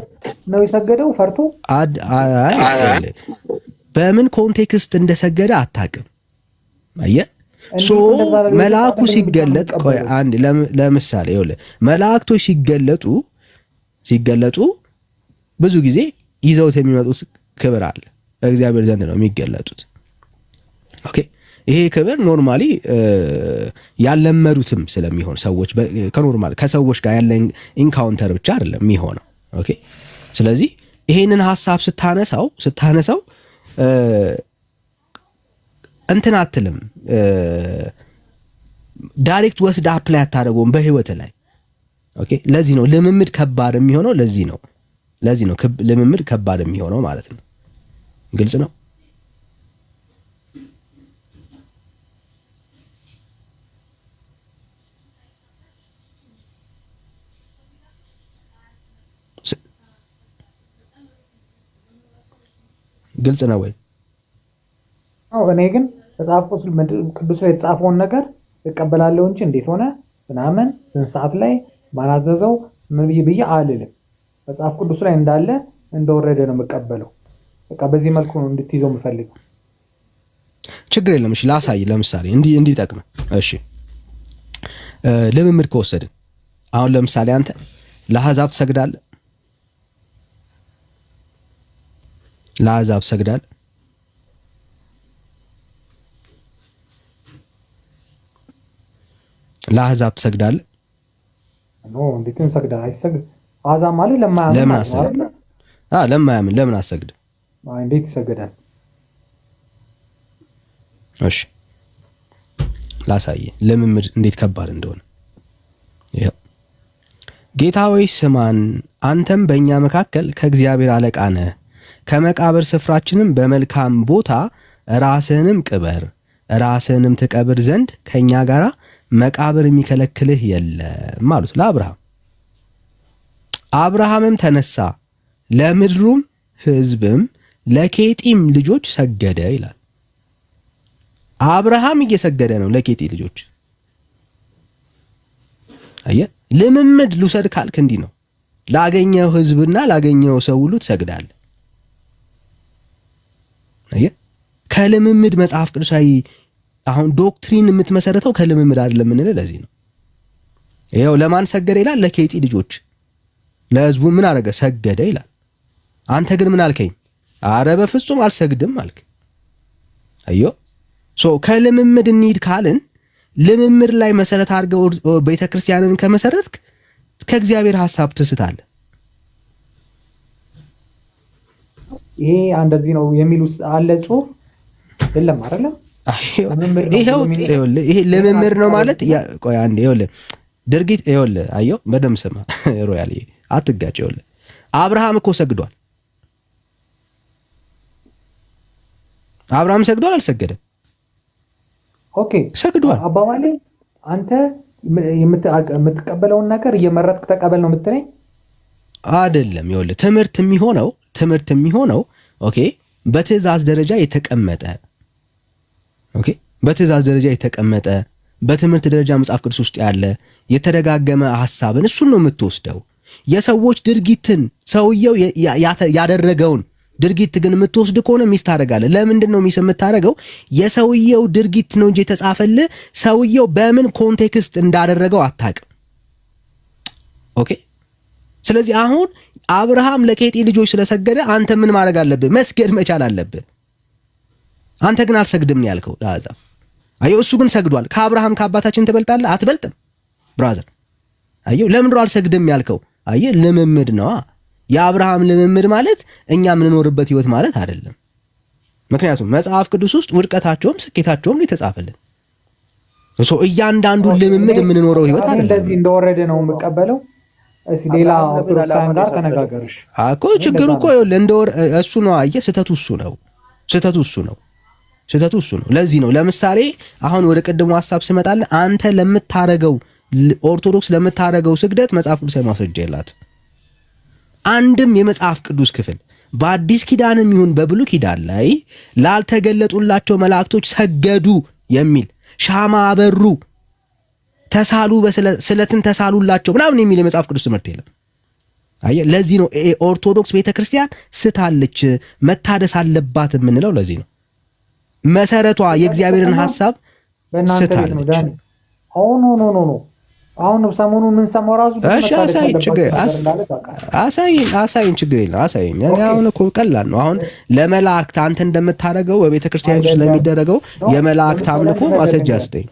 ነው የሰገደው ፈርቶ በምን ኮንቴክስት እንደሰገደ አታውቅም። አየህ መልአኩ ሲገለጥ ቆይ አንድ ለምሳሌ ይኸውልህ መላእክቶች ሲገለጡ ብዙ ጊዜ ይዘውት የሚመጡት ክብር አለ። በእግዚአብሔር ዘንድ ነው የሚገለጡት። ኦኬ ይሄ ክብር ኖርማሊ ያለመዱትም ስለሚሆን ሰዎች ከኖርማል ከሰዎች ጋር ያለ ኢንካውንተር ብቻ አይደለም የሚሆነው። ኦኬ ስለዚህ ይሄንን ሐሳብ ስታነሳው እንትን አትልም፣ ዳይሬክት ወስድ አፕላይ አታደርገውም በህይወት ላይ። ኦኬ ለዚህ ነው ልምምድ ከባድ የሚሆነው። ለዚህ ነው ልምምድ ከባድ የሚሆነው ማለት ነው። ግልጽ ነው። ግልጽ ነው ወይ? እኔ ግን መጽሐፍ ቅዱስ ላይ የተጻፈውን ነገር እቀበላለሁ እንጂ እንዴት ሆነ ምናምን ስንት ሰዓት ላይ ማናዘዘው ምን ብዬ አልልም። መጽሐፍ ቅዱስ ላይ እንዳለ እንደወረደ ነው የምቀበለው። በቃ በዚህ መልኩ ነው እንድትይዘው የምፈልገው። ችግር የለም። እሺ ላሳይ። ለምሳሌ እንዲጠቅም እሺ ልምምድ ከወሰድን አሁን ለምሳሌ አንተ ለአሕዛብ ትሰግዳለህ። ለአሕዛብ ትሰግዳለህ። ለአሕዛብ ትሰግዳለህ? እንዴት እንሰግዳለን? አይሰግድ አሕዛብ ማለት ለማያምን ለማያምን ለምን አሰግድ? እንዴት ይሰገዳል? እሺ ላሳየ ልምምድ እንዴት ከባድ እንደሆነ። ይሄ ጌታ ሆይ ስማን፣ አንተም በእኛ መካከል ከእግዚአብሔር አለቃ ነህ። ከመቃብር ስፍራችንም በመልካም ቦታ ራስህንም ቅበር፣ ራስህንም ትቀብር ዘንድ ከእኛ ጋር መቃብር የሚከለክልህ የለም አሉት ለአብርሃም። አብርሃምም ተነሳ፣ ለምድሩም ሕዝብም ለኬጢም ልጆች ሰገደ ይላል። አብርሃም እየሰገደ ነው ለኬጢ ልጆች። አየህ ልምምድ ልውሰድ ካልክ እንዲህ ነው። ላገኘው ሕዝብና ላገኘው ሰው ሁሉ ትሰግዳለህ። አየህ ከልምምድ መጽሐፍ ቅዱሳዊ አሁን ዶክትሪን የምትመሰረተው ከልምምድ አይደለም እንል ለዚህ ነው። ይኸው ለማን ሰገደ ይላል? ለኬጢ ልጆች ለሕዝቡ ምን አደረገ? ሰገደ ይላል። አንተ ግን ምን አልከኝ? አረ በፍጹም አልሰግድም አልክ። አዮ ከልምምድ እንሂድ ካልን ልምምድ ላይ መሰረት አድርገው ቤተክርስቲያንን ከመሰረትክ ከእግዚአብሔር ሐሳብ ትስታለህ። ይሄ እንደዚህ ነው የሚሉ አለ ጽሑፍ የለም አይደለም። ይሄ ልምምድ ነው ማለት ቆይ አንዴ ይኸውልህ ድርጊት ይኸውልህ አየው በደምብ ስማ ሮያል አትጋጭ። ይኸውልህ አብርሃም እኮ ሰግዷል። አብርሃም ሰግዷል አልሰገደም? ኦኬ ሰግዷል። አባባሌ አንተ የምትቀበለውን ነገር እየመረጥክ ተቀበል ነው የምትለኝ አይደለም። ይኸውልህ ትምህርት የሚሆነው ኦኬ በትእዛዝ ደረጃ የተቀመጠ ኦኬ በትእዛዝ ደረጃ የተቀመጠ በትምህርት ደረጃ መጽሐፍ ቅዱስ ውስጥ ያለ የተደጋገመ ሐሳብን እሱን ነው የምትወስደው። የሰዎች ድርጊትን ሰውየው ያደረገውን ድርጊት ግን የምትወስድ ከሆነ ሚስ ታደርጋለህ። ለምንድን ነው ሚስ የምታደርገው? የሰውየው ድርጊት ነው እንጂ የተጻፈልህ ሰውየው በምን ኮንቴክስት እንዳደረገው አታውቅም። ኦኬ ስለዚህ አሁን አብርሃም ለኬጢ ልጆች ስለሰገደ አንተ ምን ማድረግ አለብህ? መስገድ መቻል አለብህ። አንተ ግን አልሰግድም ነው ያልከው ለአሕዛብ። አየው እሱ ግን ሰግዷል። ከአብርሃም ከአባታችን ትበልጣለህ? አትበልጥም ብራዘር። አየው ለምንድነው አልሰግድም ያልከው? አየህ ልምምድ ነዋ። የአብርሃም ልምምድ ማለት እኛ የምንኖርበት ህይወት ማለት አይደለም። ምክንያቱም መጽሐፍ ቅዱስ ውስጥ ውድቀታቸውም ስኬታቸውም የተጻፈልን እያንዳንዱ ልምምድ የምንኖረው ህይወት አይደለም። እንደዚህ እንደወረደ ነው የምቀበለው። እስኪ ሌላ ኦርቶዶክሳን ጋር ተነጋገርሽ እኮ ችግሩ እኮ እሱ ነው። አየህ ስህተቱ እሱ ነው። ለዚህ ነው ለምሳሌ አሁን ወደ ቅድሙ ሐሳብ ስመጣልህ አንተ ለምታረገው ኦርቶዶክስ ለምታረገው ስግደት መጽሐፍ ቅዱስ ማስረጃ የላት። አንድም የመጽሐፍ ቅዱስ ክፍል በአዲስ ኪዳንም ይሁን በብሉይ ኪዳን ላይ ላልተገለጡላቸው መላእክቶች ሰገዱ የሚል ሻማ አበሩ፣ ተሳሉ፣ ስለትን ተሳሉላቸው ምናምን የሚል የመጽሐፍ ቅዱስ ትምህርት የለም። አየ ለዚህ ነው ኦርቶዶክስ ቤተክርስቲያን ስታለች መታደስ አለባት የምንለው። ለዚህ ነው መሰረቷ የእግዚአብሔርን ሐሳብ ስታለች። አሁን ሰሞኑን ምን ሰማው ራሱ እሺ፣ አሳይን ችግር የለም አሳይን። እኔ አሁን እኮ ቀላል ነው። አሁን ለመላእክት አንተ እንደምታረገው በቤተ ክርስቲያን ውስጥ ለሚደረገው የመላእክት አምልኮ ማስረጃ ስጠኝ።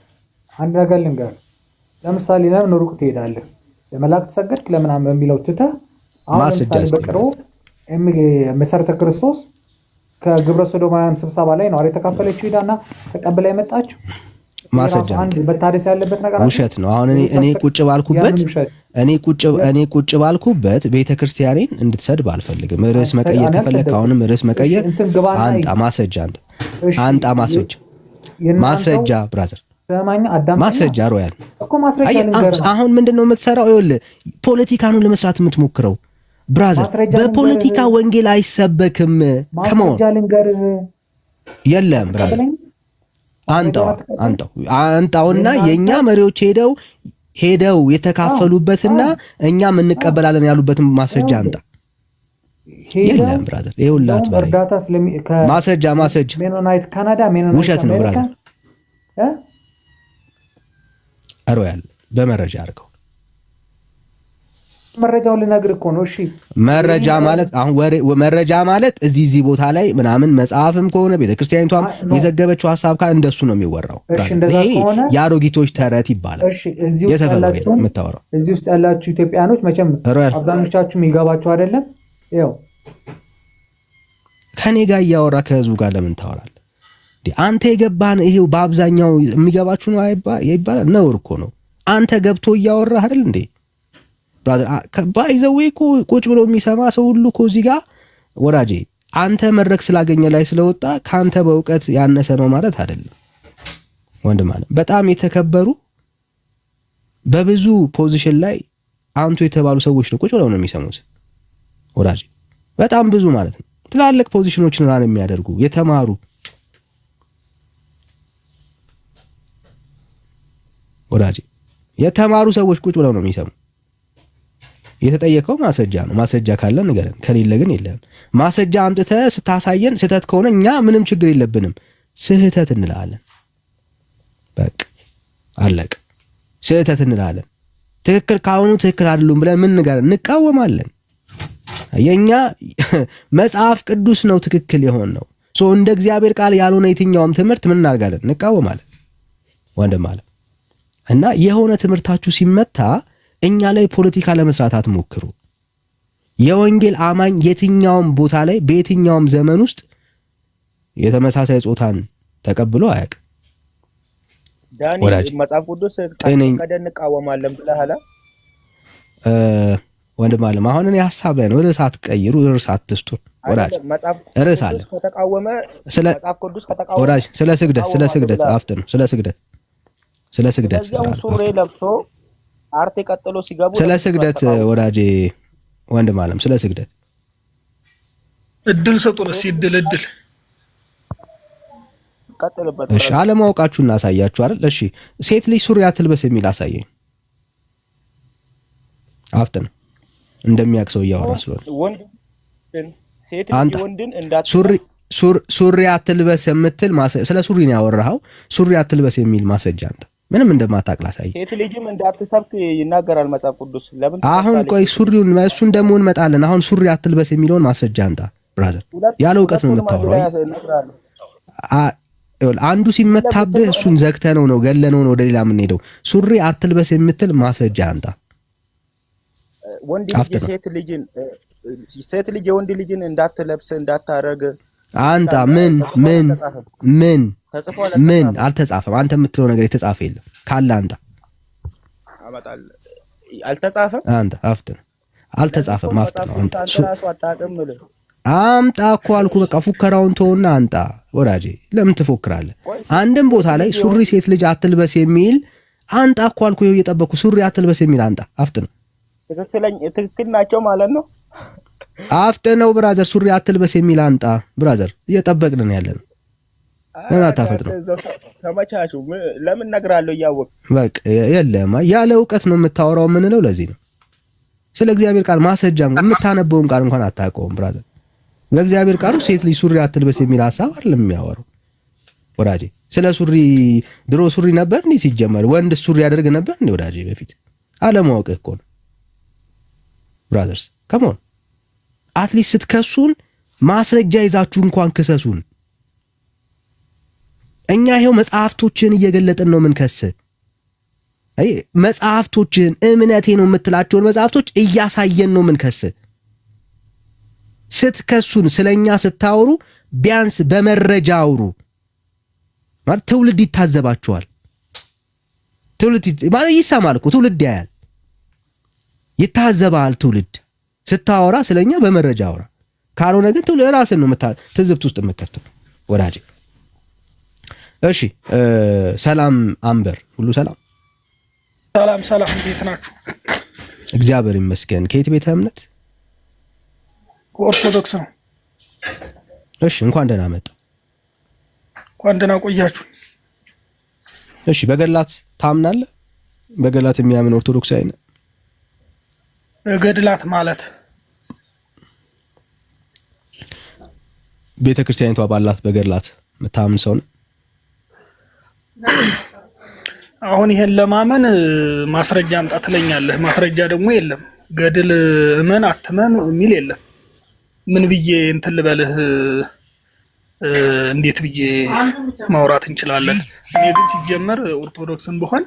አንድ ነገር ልንገር። ለምሳሌ ለምን ሩቅ ትሄዳለህ? ለመላእክት ሰገድክ ለምናምን በሚለው ትተህ አሁን ለምሳሌ በቅርቡ መሰረተ ክርስቶስ ከግብረ ሰዶማውያን ስብሰባ ላይ ነው የተካፈለችው ሄዳና ተቀብላ የመጣችው ማስረጃ አንድ በታደስ ያለበት ነገር ውሸት ነው። አሁን እኔ ቁጭ ባልኩበት ቤተክርስቲያኔን እንድትሰድብ አልፈልግም። ርዕስ መቀየር ከፈለክ አሁንም ርዕስ መቀየር አንጣ ማስረጃ አንጣ ማስረጃ ብራዘር ማስረጃ ሮያል እኮ ማስረጃ። አሁን ምንድነው የምትሰራው? ይኸውልህ ፖለቲካኑን ለመስራት የምትሞክረው ብራዘር። በፖለቲካ ወንጌል አይሰበክም። ከመሆን የለም ብራዘር አንጣውና የኛ መሪዎች ሄደው የተካፈሉበትና እኛም እንቀበላለን ያሉበትን ማስረጃ አንጣ። የለም ብራዘር፣ ይኸውልህ ማስረጃ ሜኖናይት ካናዳ ውሸት ነው ብራዘር። ሮያል በመረጃ አድርገው መረጃውን ልነግርህ እኮ ነው። እሺ መረጃ ማለት አሁን መረጃ ማለት እዚህ ቦታ ላይ ምናምን መጽሐፍም ከሆነ ቤተክርስቲያኒቷም የዘገበችው ሐሳብ ካለ እንደሱ ነው የሚወራው። ይሄ የአሮጊቶች ተረት ይባላል። እሺ እዚህ ውስጥ ያላችሁ ኢትዮጵያኖች መቼም አብዛኞቻችሁ የሚገባችሁ አይደለም። ይኸው ከኔ ጋር እያወራ ከህዝቡ ጋር ለምን ታወራለህ? አንተ የገባህን ይሄው በአብዛኛው የሚገባችሁ ነው ይባላል። ነውር እኮ ነው። አንተ ገብቶ እያወራህ አይደል እንዴ? ብራዘር ባይዘው እኮ ቁጭ ብሎ የሚሰማ ሰው ሁሉ እኮ እዚህ ጋር ወራጄ አንተ መድረክ ስላገኘ ላይ ስለወጣ ካንተ በእውቀት ያነሰ ነው ማለት አይደለም። ወንድም ማለት በጣም የተከበሩ በብዙ ፖዚሽን ላይ አንቱ የተባሉ ሰዎች ነው ቁጭ ብለው ነው የሚሰሙት። ወራጄ በጣም ብዙ ማለት ነው። ትላልቅ ፖዚሽኖችን ራን የሚያደርጉ የተማሩ ወራጄ የተማሩ ሰዎች ቁጭ ብለው ነው የሚሰሙ። የተጠየቀው ማስረጃ ነው። ማስረጃ ካለ ንገረን፣ ከሌለ ግን የለም። ማስረጃ አምጥተህ ስታሳየን ስህተት ከሆነ እኛ ምንም ችግር የለብንም። ስህተት እንላለን። በቃ አለቀ። ስህተት እንላለን። ትክክል ካሁኑ ትክክል አይደሉም ብለን ምን ንገረን? እንቃወማለን። የኛ መጽሐፍ ቅዱስ ነው ትክክል የሆነ ነው። እንደ እግዚአብሔር ቃል ያልሆነ የትኛውም ትምህርት ምን እናደርጋለን? እንቃወማለን። ወንድም አለ እና የሆነ ትምህርታችሁ ሲመታ እኛ ላይ ፖለቲካ ለመስራት አትሞክሩ። የወንጌል አማኝ የትኛውም ቦታ ላይ በየትኛውም ዘመን ውስጥ የተመሳሳይ ጾታን ተቀብሎ አያውቅም። ዳኒ መጽሐፍ ቅዱስ እንቃወማለን ብለሃል። ወንድም አለም አሁን እኔ ሐሳብ ላይ ነው። ርዕስ አትቀይሩ፣ ርዕስ አትስጡ። ወራጅ ርዕስ አለ ከተቃወመ መጽሐፍ ቅዱስ ከተቃወመ ወራጅ ስለ ስግደት አፍጥን ስለ ስግደት ሱሪ ለብሶ አርቴ ቀጥሎ ሲገቡ ስለ ስግደት ወዳጄ ወንድም አለም ስለ ስግደት እድል ሰጡን። እድል ቀጥልበት። እሺ አለማወቃችሁን እናሳያችሁ አይደል? እሺ ሴት ልጅ ሱሪ አትልበስ የሚል አሳየኝ። አፍጥን እንደሚያክሰው እያወራ ስለሆነ ሴት ልጅ ወንድን እንዳት ሱሪ አትልበስ የምትል ስለ ሱሪ ነው ያወራኸው። ሱሪ አትልበስ የሚል ማስረጃ አንተ ምንም እንደማታውቅ ላሳይ። ሴት ልጅም እንዳትሰብክ ይናገራል መጽሐፍ ቅዱስ። ለምን አሁን ቆይ ሱሪውን እሱን ደግሞ እንመጣለን። አሁን ሱሪ አትልበስ የሚለውን ማስረጃ አንተ ብራዘር ያለ እውቀት ነው የምታወራው። አንዱ ሲመታብህ እሱን ዘግተነው ነው ገለነው ነው ወደ ሌላ የምንሄደው። ሱሪ አትልበስ የምትል ማስረጃ አንተ ወንድ ልጅ ሴት ልጅ የወንድ ልጅን እንዳትለብስ እንዳታረግ አንተ ምን አልተጻፈም። አንተ የምትለው ነገር የተጻፈ የለም ካለ አንተ አመጣል። አልተጻፈም። አንተ አፍጥን አልተጻፈም። አፍጥን አንተ አምጣ እኮ አልኩ። በቃ ፉከራውን ተውና አንጣ ወዳጄ። ለምን ትፎክራለህ? አንድም ቦታ ላይ ሱሪ ሴት ልጅ አትልበስ የሚል አንጣ እኮ አልኩ። ይኸው እየጠበቅኩ ሱሪ አትልበስ የሚል አንጣ አፍጥን። ትክክል ናቸው ማለት ነው። አፍጥነው ብራዘር፣ ሱሪ አትልበስ የሚል አንጣ ብራዘር፣ እየጠበቅን ነው ያለነው። ለምን አታፈጥነው? ተመቻቹ። ለምን እነግራለሁ እያወቅ በቃ የለም ያለ እውቀት ነው የምታወራው የምንለው ለዚህ ነው። ስለ እግዚአብሔር ቃል ማስረጃም የምታነበውን ቃል እንኳን አታውቀውም ብራዘር። በእግዚአብሔር ቃሉ ሴት ልጅ ሱሪ አትልበስ የሚል ሐሳብ አይደለም የሚያወራው ወዳጄ። ስለ ሱሪ ድሮ ሱሪ ነበር እንዴ ሲጀመር? ወንድ ሱሪ ያደርግ ነበር እንዴ ወዳጄ? በፊት አለማወቅህ እኮ ነው ብራዘርስ። ከሞን አትሊስት ስትከሱን ማስረጃ ይዛችሁ እንኳን ክሰሱን። እኛ ይሄው መጽሐፍቶችን እየገለጥን ነው የምንከስ። አይ መጽሐፍቶችን እምነቴ ነው የምትላቸውን መጽሐፍቶች እያሳየን ነው የምንከስ። ስትከሱን ስለኛ ስታወሩ ቢያንስ በመረጃ አውሩ ማለት ትውልድ ይታዘባችኋል። ትውልድ ማለት ይሰማል እኮ ትውልድ ያያል፣ ይታዘባል። ትውልድ ስታወራ ስለኛ በመረጃ አውራ። ካልሆነ ግን ትውልድ ራስን ነው ትዝብት ውስጥ የምከተው ወዳጄ። እሺ ሰላም አንበር፣ ሁሉ ሰላም ሰላም፣ እንዴት ናችሁ? እግዚአብሔር ይመስገን። ከየት ቤተ እምነት? ኦርቶዶክስ ነው። እሺ እንኳን ደህና መጣ። እንኳን ደህና ቆያችሁ። እሺ በገድላት ታምናለህ? በገድላት የሚያምን ኦርቶዶክሳዊ ነህ? በገድላት ማለት ቤተክርስቲያኒቷ ባላት በገድላት የምታምን ሰው ነህ? አሁን ይሄን ለማመን ማስረጃ አምጣ ትለኛለህ። ማስረጃ ደግሞ የለም። ገድል እመን አትመን የሚል የለም። ምን ብዬ እንትን ልበልህ? እንዴት ብዬ ማውራት እንችላለን? እኔ ግን ሲጀመር ኦርቶዶክስን ብሆን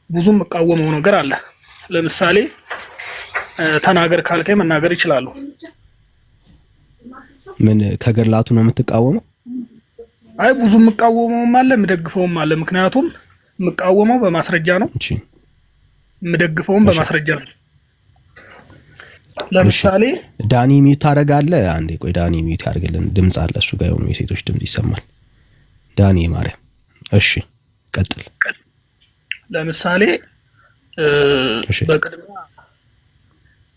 ብዙም መቃወመው ነገር አለ። ለምሳሌ ተናገር ካልከኝ መናገር ይችላሉ። ምን ከገድላቱ ነው የምትቃወመው? አይ ብዙ የምቃወመውም አለ የምደግፈውም አለ። ምክንያቱም የምቃወመው በማስረጃ ነው፣ የምደግፈውም በማስረጃ ነው። ለምሳሌ ዳኒ ሚዩት ታደርጋለህ? አንዴ ቆይ ዳኒ ሚዩት ያድርግልን። ድምጽ አለ እሱ ጋር የሆኑ የሴቶች ድምጽ ይሰማል። ዳኒ ማርያም። እሺ ቀጥል። ለምሳሌ በቅድሚያ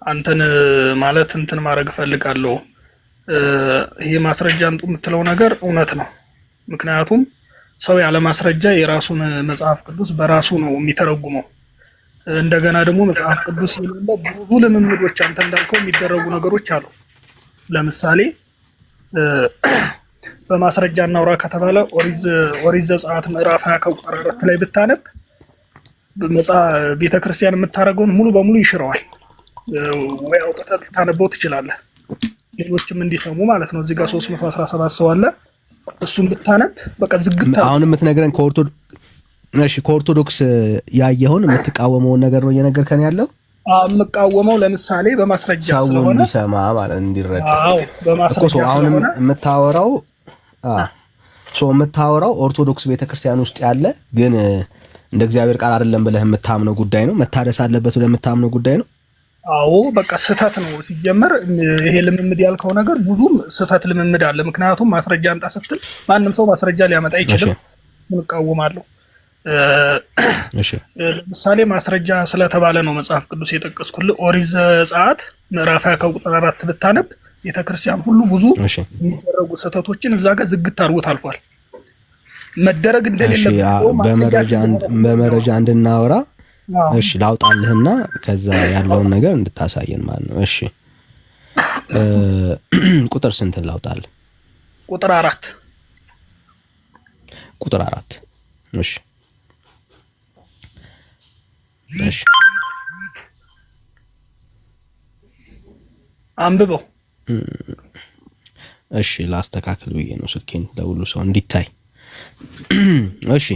አንተን ማለት እንትን ማድረግ እፈልጋለሁ። ይሄ ማስረጃ አምጡ የምትለው ነገር እውነት ነው። ምክንያቱም ሰው ያለ ማስረጃ የራሱን መጽሐፍ ቅዱስ በራሱ ነው የሚተረጉመው። እንደገና ደግሞ መጽሐፍ ቅዱስ የሌለ ብዙ ልምምዶች አንተ እንዳልከው የሚደረጉ ነገሮች አሉ። ለምሳሌ በማስረጃ እናውራ ከተባለ ኦሪት ዘጸአት ምዕራፍ 20 ቁጥር 4 ላይ ብታነብ ቤተክርስቲያን የምታደርገውን ሙሉ በሙሉ ይሽረዋል። ወይ አውጥተህ ልታነበው ትችላለህ፣ ሌሎችም እንዲሰሙ ማለት ነው። እዚህ ጋር 317 ሰው አለ። እሱን ብታነብ በቃ ዝግታ። አሁን የምትነግረን ከኦርቶዶክስ ያየኸውን የምትቃወመውን ነገር ነው እየነገርከን ያለው? የምቃወመው ለምሳሌ በማስረጃ ስለሆነ ሰው እንዲሰማ ማለት እንዲረዳ። አዎ በማስረጃ ስለሆነ የምታወራው ኦርቶዶክስ ቤተክርስቲያን ውስጥ ያለ ግን እንደ እግዚአብሔር ቃል አይደለም ብለህ የምታምነው ጉዳይ ነው፣ መታደስ አለበት ብለህ የምታምነው ጉዳይ ነው። አዎ በቃ ስህተት ነው። ሲጀመር ይሄ ልምምድ ያልከው ነገር ብዙም ስህተት ልምምድ አለ። ምክንያቱም ማስረጃ አምጣ ስትል ማንም ሰው ማስረጃ ሊያመጣ አይችልም። እንቃወማለሁ። ለምሳሌ ማስረጃ ስለተባለ ነው መጽሐፍ ቅዱስ የጠቀስኩልህ። ኦሪት ዘጸአት ምዕራፍ 20 ቁጥር 4 ብታነብ ቤተክርስቲያን ሁሉ ብዙ የሚደረጉ ስህተቶችን እዛ ጋር ዝግት አድርጎት አልፏል። መደረግ እንደሌለበት በመረጃ እንድናወራ እሺ ላውጣልህና ከዛ ያለውን ነገር እንድታሳየን ማለት ነው። እሺ ቁጥር ስንት ላውጣልህ? ቁጥር 4 እሺ አንብበው። እሺ ላስተካክል ብዬ ነው ስልኬን ለሁሉ ሰው እንዲታይ። እሺ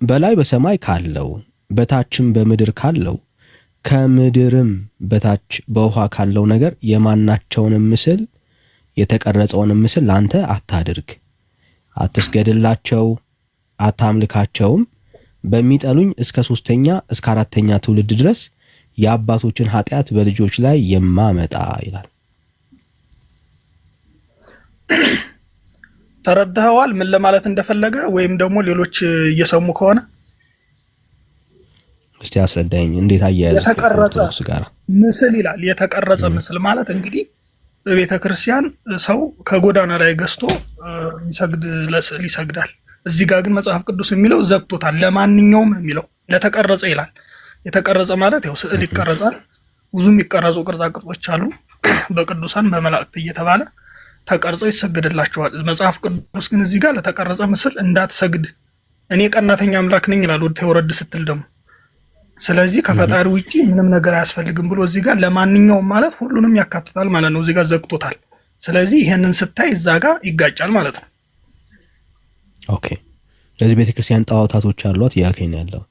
በላይ በሰማይ ካለው በታችም በምድር ካለው ከምድርም በታች በውሃ ካለው ነገር የማናቸውንም ምስል የተቀረጸውን ምስል ላንተ አታድርግ፣ አትስገድላቸው፣ አታምልካቸውም። በሚጠሉኝ እስከ 3ኛ እስከ 4ኛ ትውልድ ድረስ የአባቶችን ኃጢአት በልጆች ላይ የማመጣ ይላል። ተረድተዋል ምን ለማለት እንደፈለገ? ወይም ደግሞ ሌሎች እየሰሙ ከሆነ እስቲ አስረዳኝ። እንዴት አያያዝ ምስል ይላል። የተቀረጸ ምስል ማለት እንግዲህ በቤተ ክርስቲያን ሰው ከጎዳና ላይ ገዝቶ ይሰግድ ለስዕል ይሰግዳል። እዚህ ጋር ግን መጽሐፍ ቅዱስ የሚለው ዘግቶታል። ለማንኛውም የሚለው ለተቀረጸ ይላል። የተቀረጸ ማለት ያው ስዕል ይቀረጻል። ብዙ የሚቀረጹ ቅርጻ ቅርጾች አሉ በቅዱሳን በመላእክት እየተባለ ተቀርጸው ይሰግድላቸዋል። መጽሐፍ ቅዱስ ግን እዚህ ጋር ለተቀረጸ ምስል እንዳትሰግድ እኔ ቀናተኛ አምላክ ነኝ ይላል ወደ ተወረድ ስትል ደግሞ። ስለዚህ ከፈጣሪ ውጪ ምንም ነገር አያስፈልግም ብሎ እዚህ ጋር ለማንኛውም ማለት ሁሉንም ያካትታል ማለት ነው። እዚህ ጋር ዘግቶታል። ስለዚህ ይሄንን ስታይ እዛ ጋር ይጋጫል ማለት ነው። ኦኬ። ስለዚህ ቤተክርስቲያን ጣዖታቶች አሏት እያልከኝ ነው ያለው?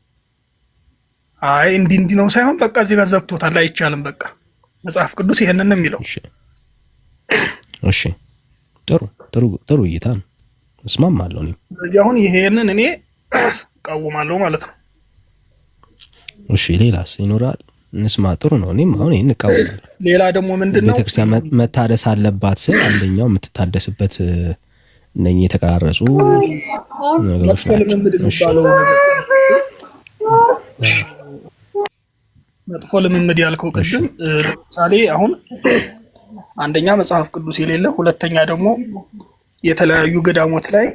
አይ እንዲህ ነው ሳይሆን በቃ እዚህ ጋር ዘግቶታል። አይቻልም። በቃ መጽሐፍ ቅዱስ ይሄንን ነው የሚለው። እሺ ጥሩ እይታ ነው። እስማማለሁ ነው። ስለዚህ አሁን ይሄንን እኔ እቃወማለሁ ማለት ነው። እሺ ሌላስ ይኖራል? እንስማ። ጥሩ ነው። እኔም አሁን ይሄን እቃወማለሁ። ሌላ ደግሞ ምንድነው ቤተክርስቲያን መታደስ አለባት ስል አንደኛው የምትታደስበት እነኚህ የተቀራረጹ ነገሮች ናቸው። መጥፎ ልምምድ ያልከው ቅድም ለምሳሌ አሁን አንደኛ መጽሐፍ ቅዱስ የሌለ፣ ሁለተኛ ደግሞ የተለያዩ ገዳሞት ላይ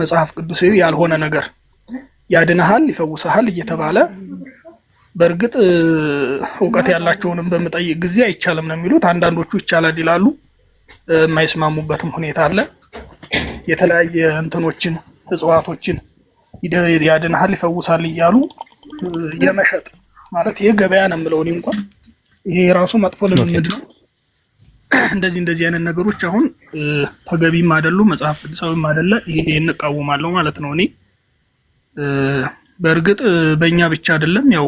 መጽሐፍ ቅዱስ ያልሆነ ነገር ያድንሃል፣ ይፈውስሃል እየተባለ በእርግጥ እውቀት ያላቸውንም በመጠየቅ ጊዜ አይቻልም ነው የሚሉት። አንዳንዶቹ ይቻላል ይላሉ። የማይስማሙበትም ሁኔታ አለ። የተለያየ እንትኖችን እጽዋቶችን ያድንሃል፣ ይፈውሳል እያሉ የመሸጥ ማለት ይሄ ገበያ ነው የምለው እኔ እንኳን ይሄ ራሱ መጥፎ ልምምድ ነው። እንደዚህ አይነት ነገሮች አሁን ተገቢም አይደሉም፣ መጽሐፍ ቅዱሳዊም አይደለ። ይሄ እንቃወማለሁ ማለት ነው እኔ። በእርግጥ በእኛ ብቻ አይደለም፣ ያው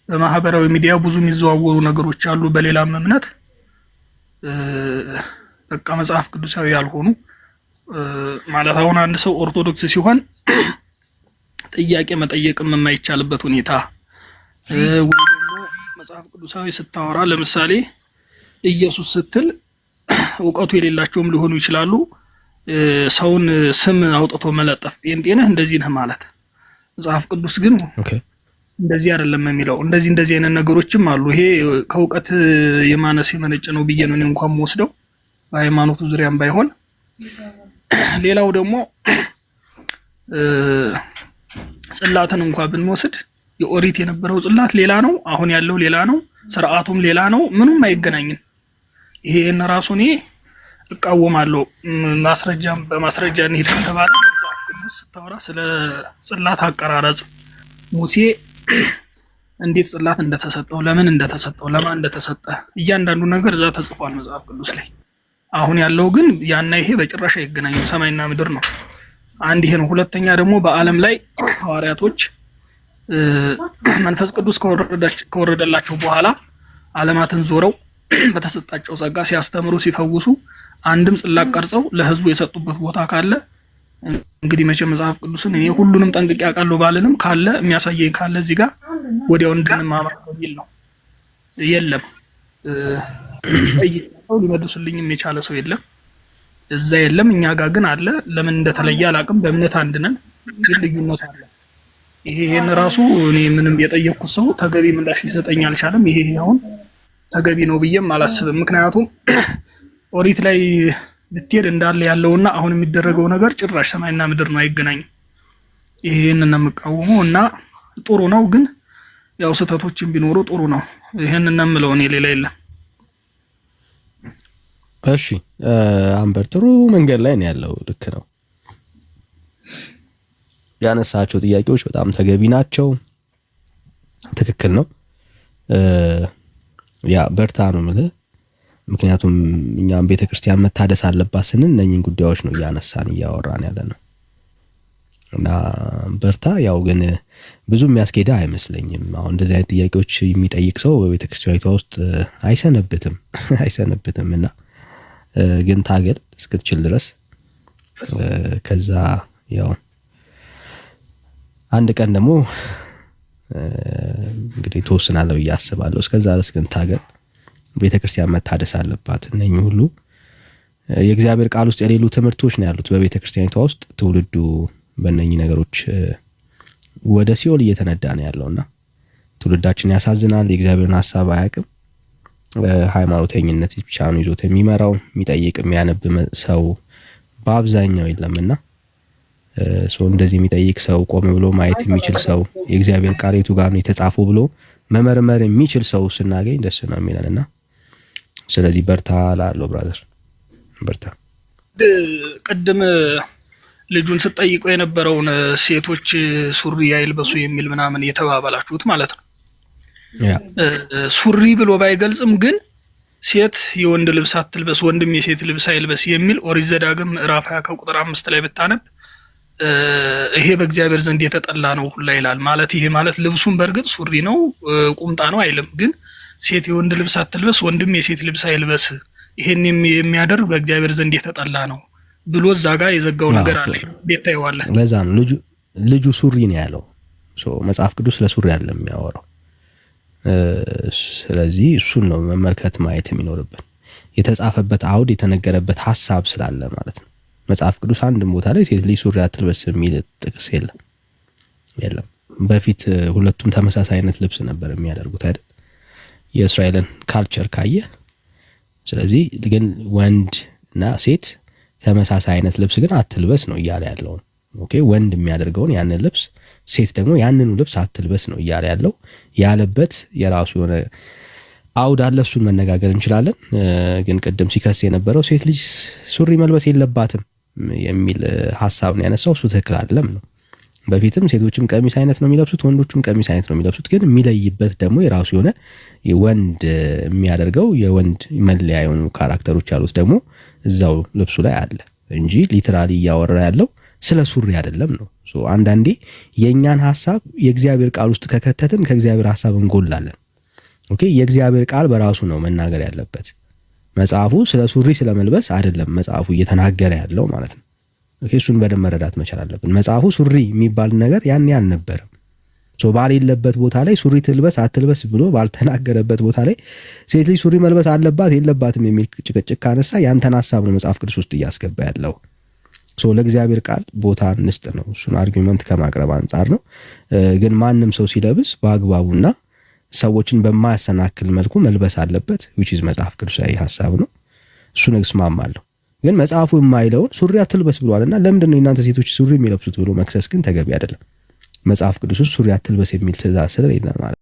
በማህበራዊ ሚዲያ ብዙ የሚዘዋወሩ ነገሮች አሉ። በሌላም እምነት በቃ መጽሐፍ ቅዱሳዊ ያልሆኑ ማለት አሁን አንድ ሰው ኦርቶዶክስ ሲሆን ጥያቄ መጠየቅም የማይቻልበት ሁኔታ ወይ ደግሞ መጽሐፍ ቅዱሳዊ ስታወራ ለምሳሌ ኢየሱስ ስትል እውቀቱ የሌላቸውም ሊሆኑ ይችላሉ። ሰውን ስም አውጥቶ መለጠፍ ጴንጤ ነህ እንደዚህ ነህ ማለት። መጽሐፍ ቅዱስ ግን እንደዚህ አይደለም የሚለው። እንደዚህ አይነት ነገሮችም አሉ። ይሄ ከእውቀት የማነስ የመነጨ ነው ብዬ ነው እንኳን የምወስደው በሃይማኖቱ ዙሪያም ባይሆን። ሌላው ደግሞ ጽላትን እንኳን ብንወስድ የኦሪት የነበረው ጽላት ሌላ ነው፣ አሁን ያለው ሌላ ነው፣ ስርዓቱም ሌላ ነው። ምንም አይገናኝም። ይሄን ራሱ እኔ እቃወማለሁ። ማስረጃም በማስረጃ እንሂድ ከተባለ መጽሐፍ ቅዱስ ስታወራ ስለ ጽላት አቀራረጽ ሙሴ እንዴት ጽላት እንደተሰጠው፣ ለምን እንደተሰጠው፣ ለማን እንደተሰጠ እያንዳንዱ ነገር እዛ ተጽፏል መጽሐፍ ቅዱስ ላይ። አሁን ያለው ግን ያና ይሄ በጭራሽ አይገናኙም። ሰማይና ምድር ነው። አንድ ይሄ ነው። ሁለተኛ ደግሞ በዓለም ላይ ሐዋርያቶች መንፈስ ቅዱስ ከወረደላቸው በኋላ ዓለማትን ዞረው በተሰጣቸው ጸጋ ሲያስተምሩ ሲፈውሱ አንድም ጽላት ቀርጸው ለህዝቡ የሰጡበት ቦታ ካለ እንግዲህ መቼም መጽሐፍ ቅዱስን እኔ ሁሉንም ጠንቅቄ አውቃለሁ ባልንም ካለ የሚያሳየኝ ካለ እዚህ ጋር ወዲያው እንድንማማር የሚል ነው። የለም ሰው ሊመልሱልኝም የቻለ ሰው የለም። እዛ የለም፣ እኛ ጋር ግን አለ። ለምን እንደተለየ አላውቅም። በእምነት አንድ ነን፣ ግን ልዩነት አለ። ይሄን ራሱ እኔ ምንም የጠየቅኩት ሰው ተገቢ ምላሽ ሊሰጠኝ አልቻለም። ይሄ አሁን ተገቢ ነው ብዬም አላስብም። ምክንያቱም ኦሪት ላይ ብትሄድ እንዳለ ያለውና አሁን የሚደረገው ነገር ጭራሽ ሰማይና ምድር ነው፣ አይገናኝም። ይሄንን ነው የምቃወመው እና ጥሩ ነው፣ ግን ያው ስህተቶችን ቢኖሩ ጥሩ ነው። ይሄንን ነው የምለው እኔ፣ ሌላ የለም። እሺ አንበር ጥሩ መንገድ ላይ ነው ያለው። ልክ ነው። ያነሳቸው ጥያቄዎች በጣም ተገቢ ናቸው። ትክክል ነው። ያ በርታ ነው ማለት። ምክንያቱም እኛም ቤተክርስቲያን መታደስ አለባት ስንል እነኚህን ጉዳዮች ነው እያወራን ያለ ነው እና በርታ። ያው ግን ብዙ የሚያስኬዳ አይመስለኝም። አሁን እንደዚህ አይነት ጥያቄዎች የሚጠይቅ ሰው በቤተክርስቲያኒቷ ውስጥ አይሰነብትም እና ግን ታገል እስክትችል ድረስ ከዛ ያው አንድ ቀን ደግሞ እንግዲህ ተወስናለሁ ብዬ አስባለሁ። እስከዛ ድረስ ግን ታገል። ቤተክርስቲያን መታደስ አለባት። እነኚህ ሁሉ የእግዚአብሔር ቃል ውስጥ የሌሉ ትምህርቶች ነው ያሉት በቤተክርስቲያኒቷ ውስጥ። ትውልዱ በእነኚህ ነገሮች ወደ ሲኦል እየተነዳ ነው ያለውና ትውልዳችን ያሳዝናል። የእግዚአብሔርን ሐሳብ አያውቅም። ሃይማኖተኝነት ብቻ ነው ይዞት የሚመራው። የሚጠይቅ የሚያነብ ሰው በአብዛኛው የለምና እንደዚህ የሚጠይቅ ሰው፣ ቆም ብሎ ማየት የሚችል ሰው፣ የእግዚአብሔር ቃል የቱ ጋር ነው የተጻፈው ብሎ መመርመር የሚችል ሰው ስናገኝ ደስ ነው የሚለንና ስለዚህ በርታ ላለው ብራዘር በርታ። ቅድም ልጁን ስትጠይቀው የነበረውን ሴቶች ሱሪ አይልበሱ የሚል ምናምን የተባባላችሁት ማለት ነው። ሱሪ ብሎ ባይገልጽም ግን ሴት የወንድ ልብስ አትልበስ፣ ወንድም የሴት ልብስ አይልበስ የሚል ኦሪት ዘዳግም ምዕራፍ 20 ቁጥር 5 ላይ ብታነብ ይሄ በእግዚአብሔር ዘንድ የተጠላ ነው ሁላ ይላል። ማለት ይሄ ማለት ልብሱን በእርግጥ ሱሪ ነው ቁምጣ ነው አይልም፣ ግን ሴት የወንድ ልብስ አትልበስ፣ ወንድም የሴት ልብስ አይልበስ፣ ይሄን የሚያደርግ በእግዚአብሔር ዘንድ የተጠላ ነው ብሎ እዛ ጋር የዘጋው ነገር አለ። ቤት ታየዋለህ። ለዛ ነው ልጁ ሱሪ ነው ያለው። መጽሐፍ ቅዱስ ለሱሪ አይደለም የሚያወራው። ስለዚህ እሱን ነው መመልከት ማየት የሚኖርብን። የተጻፈበት አውድ የተነገረበት ሐሳብ ስላለ ማለት ነው። መጽሐፍ ቅዱስ አንድም ቦታ ላይ ሴት ልጅ ሱሪ አትልበስ የሚል ጥቅስ የለም። በፊት ሁለቱም ተመሳሳይ አይነት ልብስ ነበር የሚያደርጉት አይደል? የእስራኤልን ካልቸር ካየ። ስለዚህ ግን ወንድና ሴት ተመሳሳይ አይነት ልብስ ግን አትልበስ ነው እያለ ያለው። ኦኬ፣ ወንድ የሚያደርገውን ያንን ልብስ ሴት ደግሞ ያንኑ ልብስ አትልበስ ነው እያለ ያለው። ያለበት የራሱ የሆነ አውድ አለ። እሱን መነጋገር እንችላለን። ግን ቅድም ሲከስ የነበረው ሴት ልጅ ሱሪ መልበስ የለባትም የሚል ሐሳብ ነው ያነሳው። እሱ ትክክል አይደለም ነው። በፊትም ሴቶችም ቀሚስ አይነት ነው የሚለብሱት፣ ወንዶችም ቀሚስ አይነት ነው የሚለብሱት። ግን የሚለይበት ደግሞ የራሱ የሆነ ወንድ የሚያደርገው የወንድ መለያ የሆኑ ካራክተሮች ያሉት ደግሞ እዛው ልብሱ ላይ አለ እንጂ ሊትራሊ እያወራ ያለው ስለ ሱሪ አይደለም ነው። አንዳንዴ የእኛን ሐሳብ የእግዚአብሔር ቃል ውስጥ ከከተትን ከእግዚአብሔር ሐሳብ እንጎላለን። ኦኬ፣ የእግዚአብሔር ቃል በራሱ ነው መናገር ያለበት። መጽሐፉ ስለ ሱሪ ስለመልበስ አይደለም መጽሐፉ እየተናገረ ያለው ማለት ነው። ኦኬ፣ እሱን በደንብ መረዳት መቻል አለብን። መጽሐፉ ሱሪ የሚባል ነገር ያኔ አልነበረም። ባሌለበት ቦታ ላይ ሱሪ ትልበስ አትልበስ ብሎ ባልተናገረበት ቦታ ላይ ሴት ልጅ ሱሪ መልበስ አለባት የለባትም የሚል ጭቅጭቅ ካነሳ ያንተን ሐሳብ ነው መጽሐፍ ቅዱስ ውስጥ እያስገባ ያለው። ለእግዚአብሔር ቃል ቦታ እንስጥ ነው። እሱን አርጊውመንት ከማቅረብ አንጻር ነው። ግን ማንም ሰው ሲለብስ በአግባቡና ሰዎችን በማያሰናክል መልኩ መልበስ አለበት which is መጽሐፍ ቅዱሳዊ ሐሳብ ነው። እሱን እስማማለሁ። ግን መጽሐፉ የማይለውን ሱሪ አትልበስ ብሏልና ለምንድን ነው እናንተ ሴቶች ሱሪ የሚለብሱት ብሎ መክሰስ ግን ተገቢ አይደለም። መጽሐፍ ቅዱስ ሱሪ አትልበስ የሚል ትእዛዝ ስለሌለ ማለት